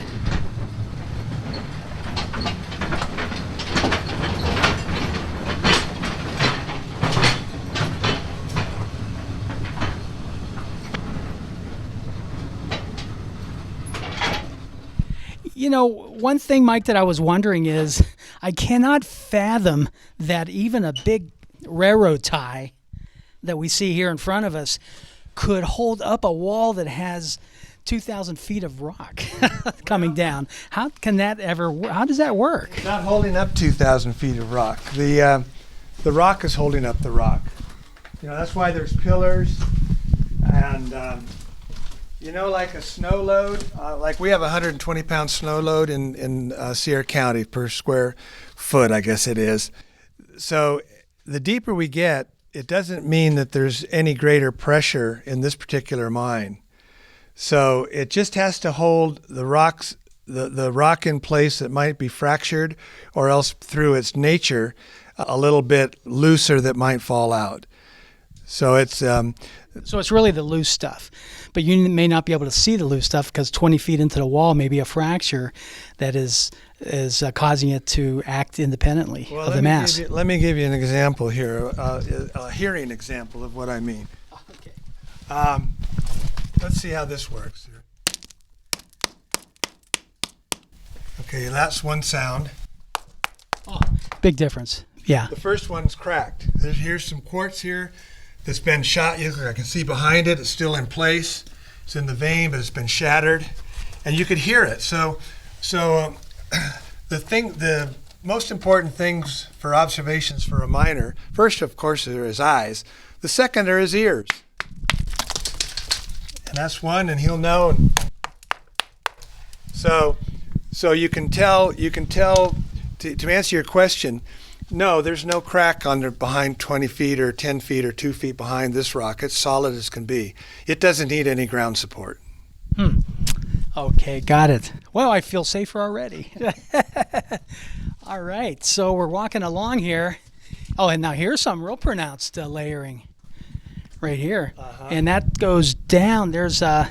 You know, one thing, Mike, that I was wondering is I cannot fathom that even a big railroad tie that we see here in front of us could hold up a wall that has 2,000 feet of rock coming down. How does that work? It's not holding up 2,000 feet of rock. The rock is holding up the rock. You know, that's why there's pillars. And, like a snow load, like we have a 120-pound snow load in Sierra County per square foot, I guess it is. So the deeper we get, it doesn't mean that there's any greater pressure in this particular mine. So it just has to hold the rocks, the rock in place that might be fractured, or else through its nature, a little bit looser that might fall out. So it's really the loose stuff, but you may not be able to see the loose stuff because 20 feet into the wall may be a fracture that is causing it to act independently of the mass. Let me give you an example here, a hearing example of what I mean. Okay. Let's see how this works here. Okay, that's one sound. Oh, big difference. Yeah. The first one's cracked. Here's some quartz here that's been shot. I can see behind it. It's still in place. It's in the vein, but it's been shattered, and you could hear it. So the most important things for observations for a miner, first, of course, are his eyes. The second are his ears. And that's one, and he'll know. So you can tell To answer your question, no, there's no crack under behind 20 feet or 10 feet or 2 feet behind this rock. It's solid as can be. It doesn't need any ground support. Okay, got it. Well, I feel safer already. All right, so we're walking along here. Oh, and now here's some real pronounced layering right here. And that goes down. There's a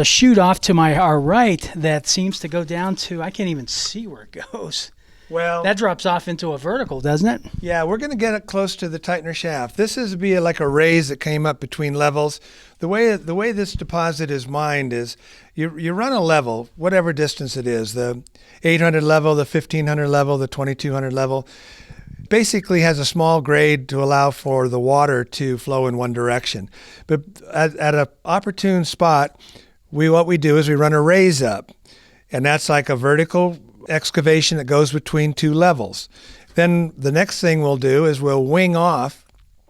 chute off to our right that seems to go down to, I can't even see where it goes. Well, That drops off into a vertical, doesn't it? yeah, we're going to get it close to the Tightener shaft. This is be like a raise that came up between levels. The way this deposit is mined is you run a level, whatever distance it is, the 800 level, the 1500 level, the 2200 level. Basically has a small grade to allow for the water to flow in one direction. But at an opportune spot, what we do is we run a raise up, and that's like a vertical excavation that goes between two levels. Then the next thing we'll do is we'll wing off,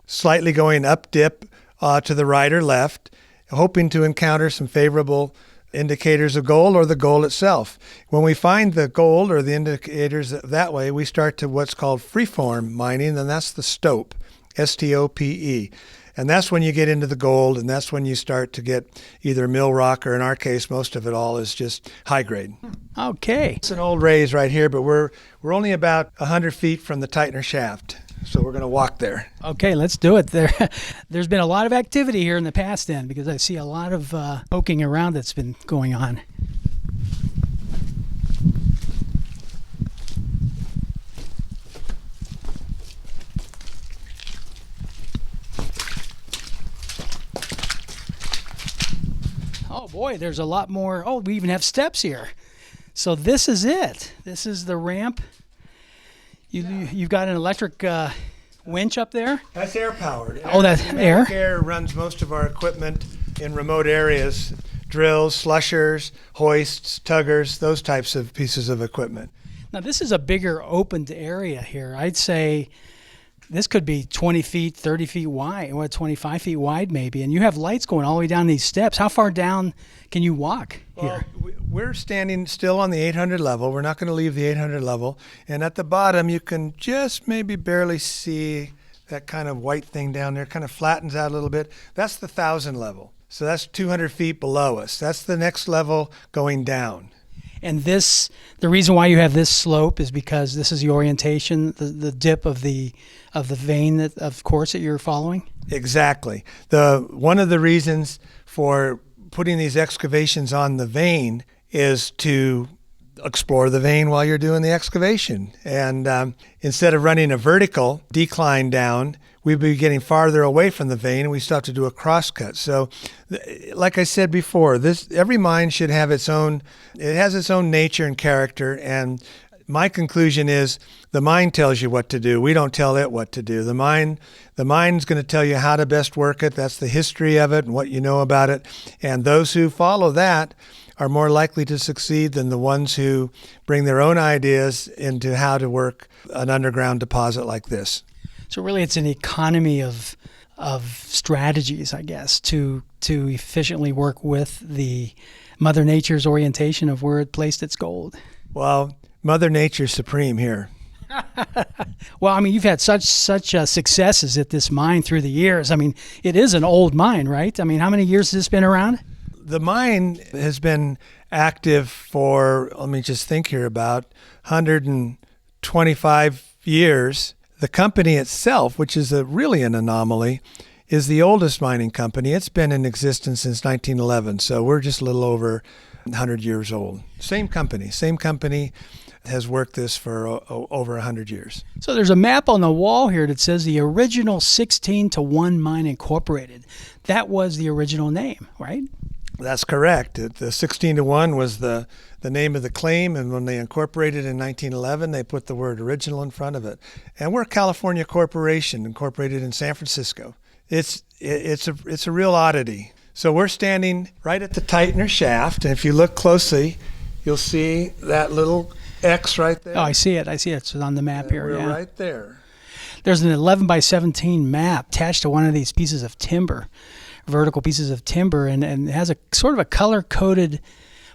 slightly going up dip to the right or left, hoping to encounter some favorable indicators of gold or the gold itself. When we find the gold or the indicators that way, we start to what's called freeform mining, and that's the stope, S-T-O-P-E. And that's when you get into the gold, and that's when you start to get either mill rock, or in our case, most of it all is just high grade. Okay. It's an old raise right here, but we're only about 100 feet from the Tightener shaft, so we're going to walk there. Okay, let's do it. There's been a lot of activity here in the past then, because I see a lot of poking around that's been going on. Oh boy, there's a lot more. Oh, we even have steps here. So this is it. This is the ramp. You've got an electric winch up there? That's air powered. Oh, that's air? Air runs most of our equipment in remote areas, drills, slushers, hoists, tuggers, those types of pieces of equipment. Now this is a bigger opened area here. I'd say this could be 20 feet, 30 feet wide, 25 feet wide maybe, and you have lights going all the way down these steps. How far down can you walk here? Well, we're standing still on the 800 level. We're not going to leave the 800 level. And at the bottom, you can just maybe barely see that kind of white thing down there, kind of flattens out a little bit. That's the 1,000 level. So that's 200 feet below us. That's the next level going down. And the reason why you have this slope is because this is the orientation, the dip of the vein of course that you're following? Exactly. One of the reasons for putting these excavations on the vein is to explore the vein while you're doing the excavation. And instead of running a vertical decline down, we'd be getting farther away from the vein, and we still have to do a crosscut. So, like I said before, every mine should have its own nature and character. And my conclusion is the mine tells you what to do. We don't tell it what to do. The mine's going to tell you how to best work it. That's the history of it and what you know about it. And those who follow that are more likely to succeed than the ones who bring their own ideas into how to work an underground deposit like this. So really it's an economy of strategies, I guess, to efficiently work with the Mother Nature's orientation of where it placed its gold. Well, Mother Nature's supreme here. Well, I mean, you've had such successes at this mine through the years. I mean, it is an old mine, right? I mean, how many years has this been around? The mine has been active for, let me just think here, about 125 years. The company itself, which is really an anomaly, is the oldest mining company. It's been in existence since 1911, so we're just a little over 100 years old. Same company has worked this for over 100 years. So there's a map on the wall here that says the original 16-1 Mine Incorporated. That was the original name, right? That's correct. The 16-1 was the name of the claim, and when they incorporated in 1911, they put the word original in front of it. And we're a California corporation incorporated in San Francisco. It's a real oddity. So we're standing right at the Tightener shaft, and if you look closely, you'll see that little X right there. Oh, I see it. It's on the map here. We're yeah. right there. There's an 11 by 17 map attached to one of these pieces of timber, vertical pieces of timber, and it has a sort of a color-coded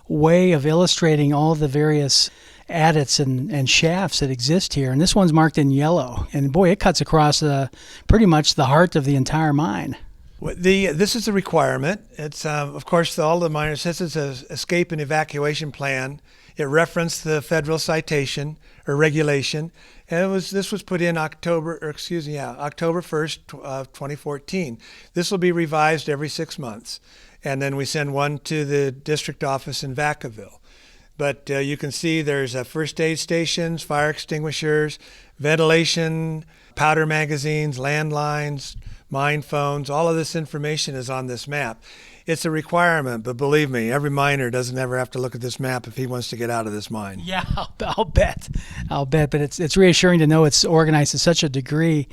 way of illustrating all the various adits and shafts that exist here, and this one's marked in yellow. And boy, it cuts across pretty much the heart of the entire mine. This is a requirement. It's of course all the miners. This is an escape and evacuation plan. It referenced the federal citation or regulation, and this was put in October 1st of 2014. This will be revised every 6 months, and then we send one to the district office in Vacaville. But you can see there's first aid stations, fire extinguishers, ventilation, powder magazines, landlines, mine phones. All of this information is on this map. It's a requirement, but believe me, every miner doesn't ever have to look at this map if he wants to get out of this mine. Yeah, I'll bet. But it's reassuring to know it's organized to such a degree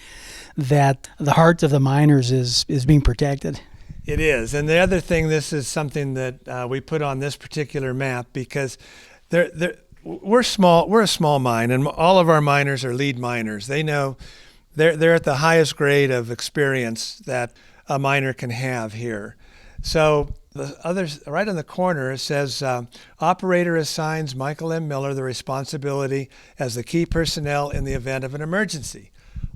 that the heart of the miners is being protected. It is. And the other thing, this is something that we put on this particular map because we're small. We're a small mine, and all of our miners are lead miners. They know they're at the highest grade of experience that a miner can have here. So the others, right in the corner, it says, operator assigns Michael M. Miller the responsibility as the key personnel in the event of an emergency.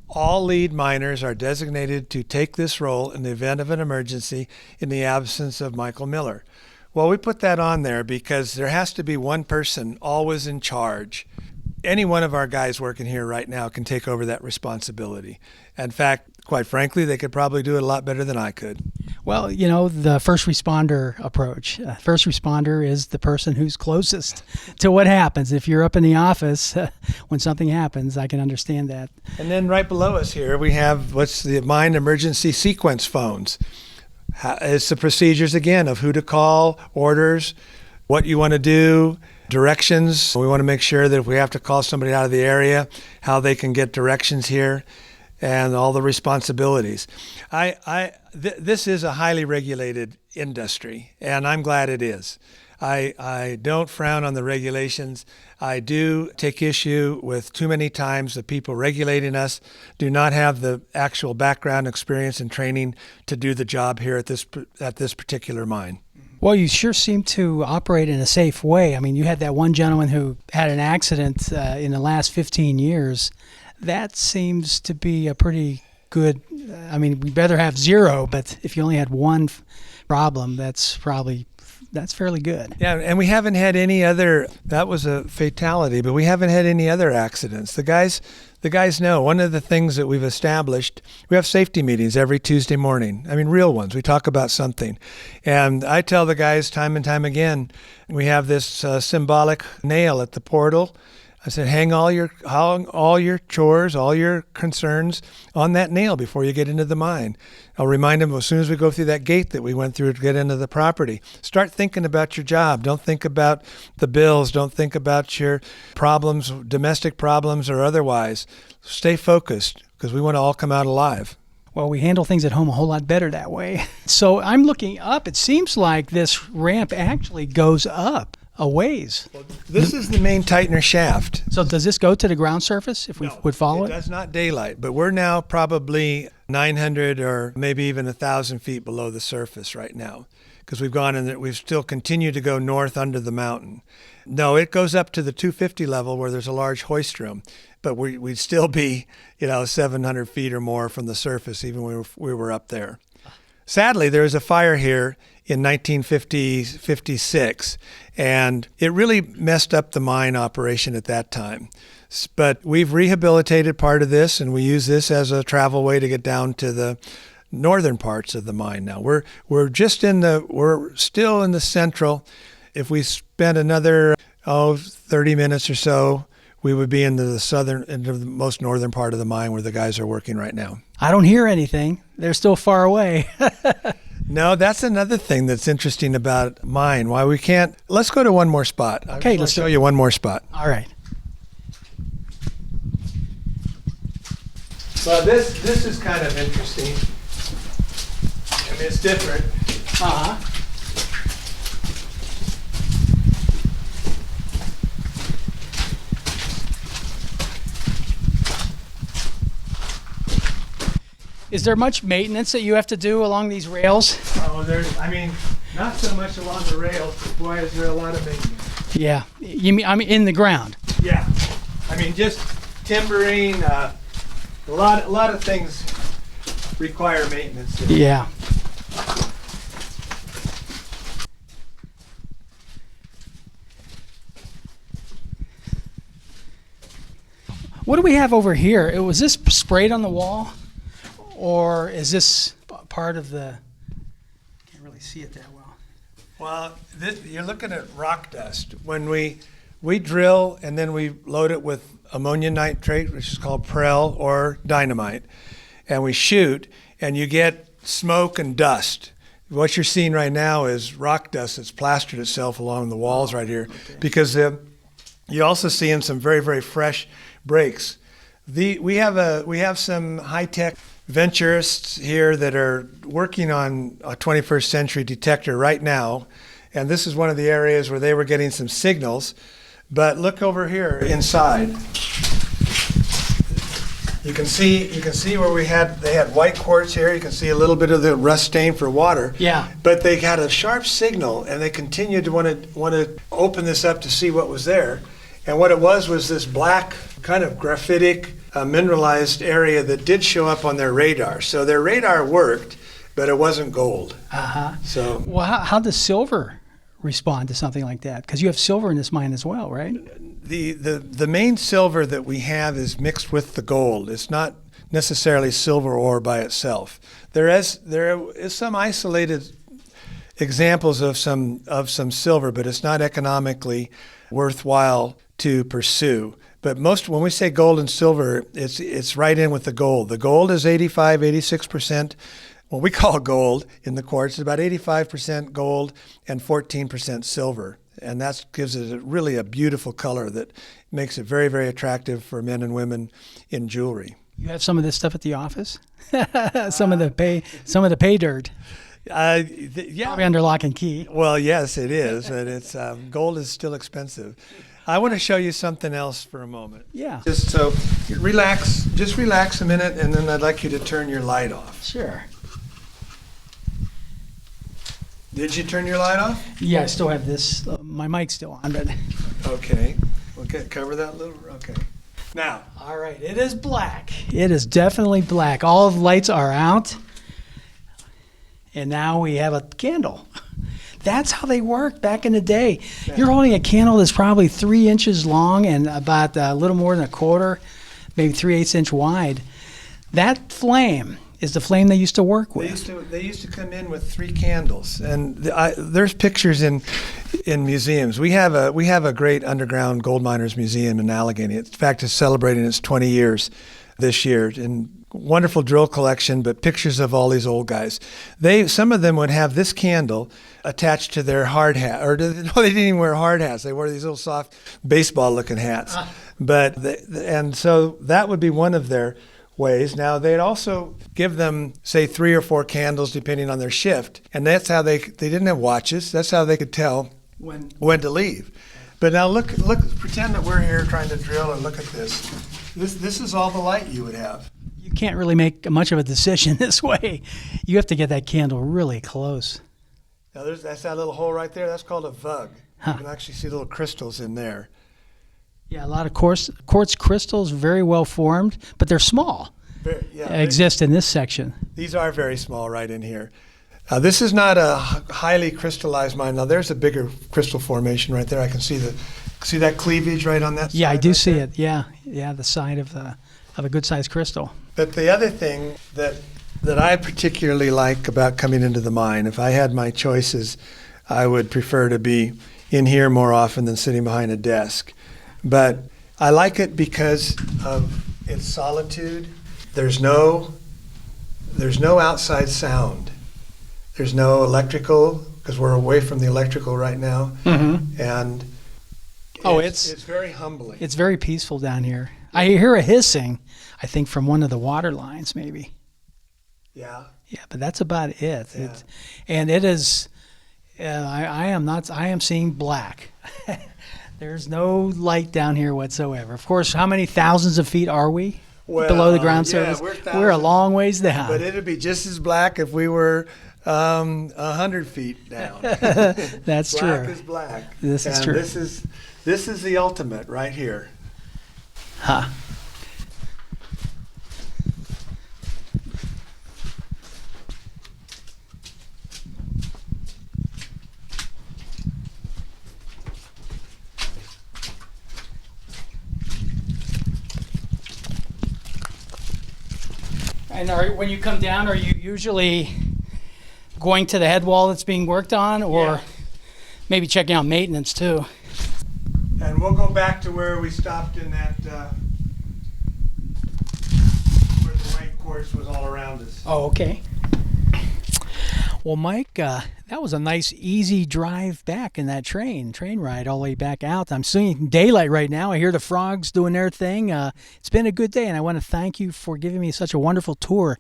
All lead miners are designated to take this role in the event of an emergency in the absence of Michael Miller. Well, we put that on there because there has to be one person always in charge. Any one of our guys working here right now can take over that responsibility. In fact, quite frankly, they could probably do it a lot better than I could. Well, the first responder approach. First responder is the person who's closest to what happens. If you're up in the office when something happens, I can understand that. And then right below us here, we have what's the mine emergency sequence phones. It's the procedures, again, of who to call, orders, what you want to do, directions. We want to make sure that if we have to call somebody out of the area, how they can get directions here, and all the responsibilities. This is a highly regulated industry, and I'm glad it is. I don't frown on the regulations. I do take issue with too many times the people regulating us do not have the actual background, experience, and training to do the job here at this particular mine. Well, you sure seem to operate in a safe way. I mean, you had that one gentleman who had an accident in the last 15 years. That seems to be a pretty good, I mean, we better have zero, but if you only had one problem, that's fairly good. Yeah, and we haven't had any other, that was a fatality, but we haven't had any other accidents. The guys know. One of the things that we've established, we have safety meetings every Tuesday morning. I mean, real ones. We talk about something. And I tell the guys time and time again, we have this symbolic nail at the portal. I said, hang all your chores, all your concerns on that nail before you get into the mine. I'll remind them as soon as we go through that gate that we went through to get into the property. Start thinking about your job. Don't think about the bills. Don't think about your problems, domestic problems or otherwise. Stay focused because we want to all come out alive. Well, we handle things at home a whole lot better that way. So I'm looking up. It seems like this ramp actually goes up a ways. This is the main tightener shaft. So does this go to the ground surface if we would follow it? It does not daylight, but we're now probably 900 or maybe even 1,000 feet below the surface right now because we've gone and we've still continued to go north under the mountain. No, it goes up to the 250 level where there's a large hoist room, but we'd still be 700 feet or more from the surface even when we were up there. Sadly, there was a fire here in 1956, and it really messed up the mine operation at that time. But we've rehabilitated part of this, and we use this as a travel way to get down to the northern parts of the mine now. We're still in the central. If we spent another 30 minutes or so, we would be into the most northern part of the mine where the guys are working right now. I don't hear anything. They're still far away. No, that's another thing that's interesting about mine. Why we can't. Let's go to one more spot. Okay, let's show you one more spot. All right. Well, this is kind of interesting. I mean, it's different. Uh-huh. Is there much maintenance that you have to do along these rails? Oh, not so much along the rails, but boy, is there a lot of maintenance. Yeah, I mean in the ground. Yeah, I mean, just timbering, a lot of things require maintenance. Yeah. What do we have over here? Was this sprayed on the wall, or is this part of the? Can't really see it that well. Well, you're looking at rock dust. When we drill and then we load it with ammonium nitrate, which is called Prel or dynamite, and we shoot, and you get smoke and dust. What you're seeing right now is rock dust that's plastered itself along the walls right here, because you also see in some very, very fresh breaks. We have some high-tech venturists here that are working on a 21st century detector right now, and this is one of the areas where they were getting some signals. But look over here inside. You can see where they had white quartz here. You can see a little bit of the rust stain for water. Yeah. But they had a sharp signal, and they continued to want to open this up to see what was there. And what it was this black kind of graphitic mineralized area that did show up on their radar. So their radar worked, but it wasn't gold. Uh-huh. So well, how does silver respond to something like that? Because you have silver in this mine as well, right? The main silver that we have is mixed with the gold. It's not necessarily silver ore by itself. There is some isolated examples of some silver, but it's not economically worthwhile to pursue. But when we say gold and silver, it's right in with the gold. The gold is 86%. What we call gold in the quartz is about 85% gold and 14% silver. And that gives it really a beautiful color that makes it very, very attractive for men and women in jewelry. You have some of this stuff at the office? some of the pay dirt. Yeah. Probably under lock and key. Well, yes, it is. And it's gold is still expensive. I want to show you something else for a moment. Yeah. Just so relax a minute, and then I'd like you to turn your light off. Sure. Did you turn your light off? Yeah, I still have this. My mic's still on, but. Okay. We'll cover that little. Okay. Now. All right. It is black. It is definitely black. All of the lights are out. And now we have a candle. That's how they worked back in the day. Yeah. You're holding a candle that's probably 3 inches long and about a little more than a quarter, maybe 3/8 inch wide. That flame is the flame they used to work with. They used to come in with 3 candles, and there's pictures in museums. We have a great underground gold miners museum in Allegheny. In fact, it's celebrating its 20 years this year, and wonderful drill collection, but pictures of all these old guys. Some of them would have this candle attached to their hard hat, or no, they didn't even wear hard hats. They wore these little soft baseball-looking hats. And so that would be one of their ways. Now, they'd also give them, say, 3 or 4 candles depending on their shift, and that's how they didn't have watches. That's how they could tell when to leave. But now look, pretend that we're here trying to drill, and look at this. This is all the light you would have. You can't really make much of a decision this way. You have to get that candle really close. Now that's that little hole right there. That's called a vug. Huh. You can actually see little crystals in there. Yeah, a lot of quartz crystals, very well formed, but they're small. Exist in this section. These are very small right in here. This is not a highly crystallized mine. Now there's a bigger crystal formation right there. I can see that cleavage right on that side. Yeah, I do right see there? it. Yeah, the side of a good sized crystal. But the other thing that I particularly like about coming into the mine, if I had my choices, I would prefer to be in here more often than sitting behind a desk. But I like it because of its solitude. There's no outside sound. There's no electrical, because we're away from the electrical right now. Mm-hmm. And it's very humbling. It's very peaceful down here. I hear a hissing, I think, from one of the water lines, maybe. Yeah. Yeah, but that's about it. Yeah. And it is. I am seeing black. There's no light down here whatsoever. Of course, how many thousands of feet are we below the ground surface? We're a long ways down. But it'd be just as black if we were 100 feet down. That's Black true. is black. This is And true. This is the ultimate right here. Huh. And when you come down, are you usually going to the head wall that's being worked on, or Yeah. maybe checking out maintenance too? And we'll go back to where we stopped in that, where the white quartz was all around us. Oh, okay. Well, Mike, that was a nice, easy drive back in that train ride all the way back out. I'm seeing daylight right now. I hear the frogs doing their thing. It's been a good day, and I want to thank you for giving me such a wonderful tour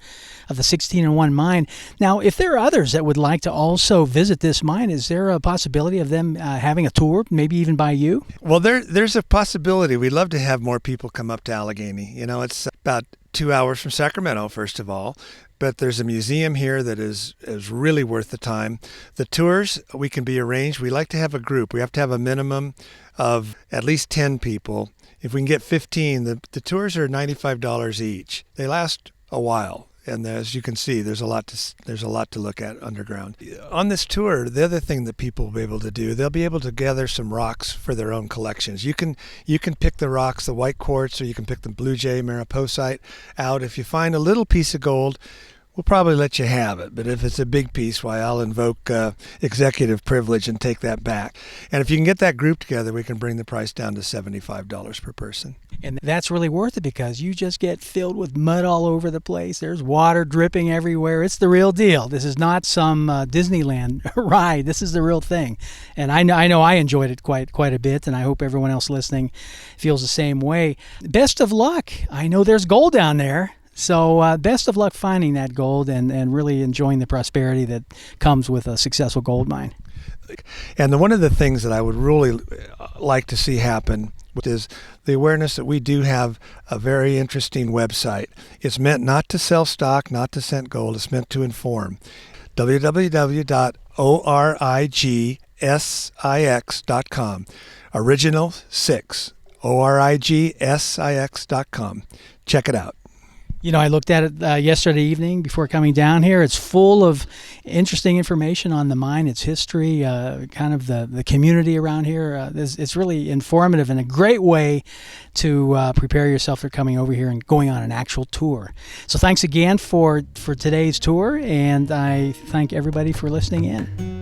of the 1601 mine. Now, if there are others that would like to also visit this mine, is there a possibility of them having a tour, maybe even by you? Well, there's a possibility. We'd love to have more people come up to Allegheny. You know, it's about 2 hours from Sacramento, first of all. But there's a museum here that is really worth the time. The tours, we can be arranged. We like to have a group. We have to have a minimum of at least 10 people. If we can get 15, the tours are $95 each. They last a while. And as you can see, there's a lot to look at underground. On this tour, the other thing that people will be able to do, they'll be able to gather some rocks for their own collections. You can pick the rocks, the white quartz, or you can pick the blue jay mariposite out. If you find a little piece of gold, we'll probably let you have it. But if it's a big piece, why, I'll invoke executive privilege and take that back. And if you can get that group together, we can bring the price down to $75 per person. And that's really worth it because you just get filled with mud all over the place. There's water dripping everywhere. It's the real deal. This is not some Disneyland ride. This is the real thing. And I know I enjoyed it quite a bit, and I hope everyone else listening feels the same way. Best of luck. I know there's gold down there. So best of luck finding that gold and really enjoying the prosperity that comes with a successful gold mine. And one of the things that I would really like to see happen is the awareness that we do have a very interesting website. It's meant not to sell stock, not to scent gold. It's meant to inform. www.origsix.com. Original 6. origsix.com. Check it out. You know, I looked at it yesterday evening before coming down here. It's full of interesting information on the mine, its history, kind of the community around here. It's really informative and a great way to prepare yourself for coming over here and going on an actual tour. So thanks again for today's tour, and I thank everybody for listening in.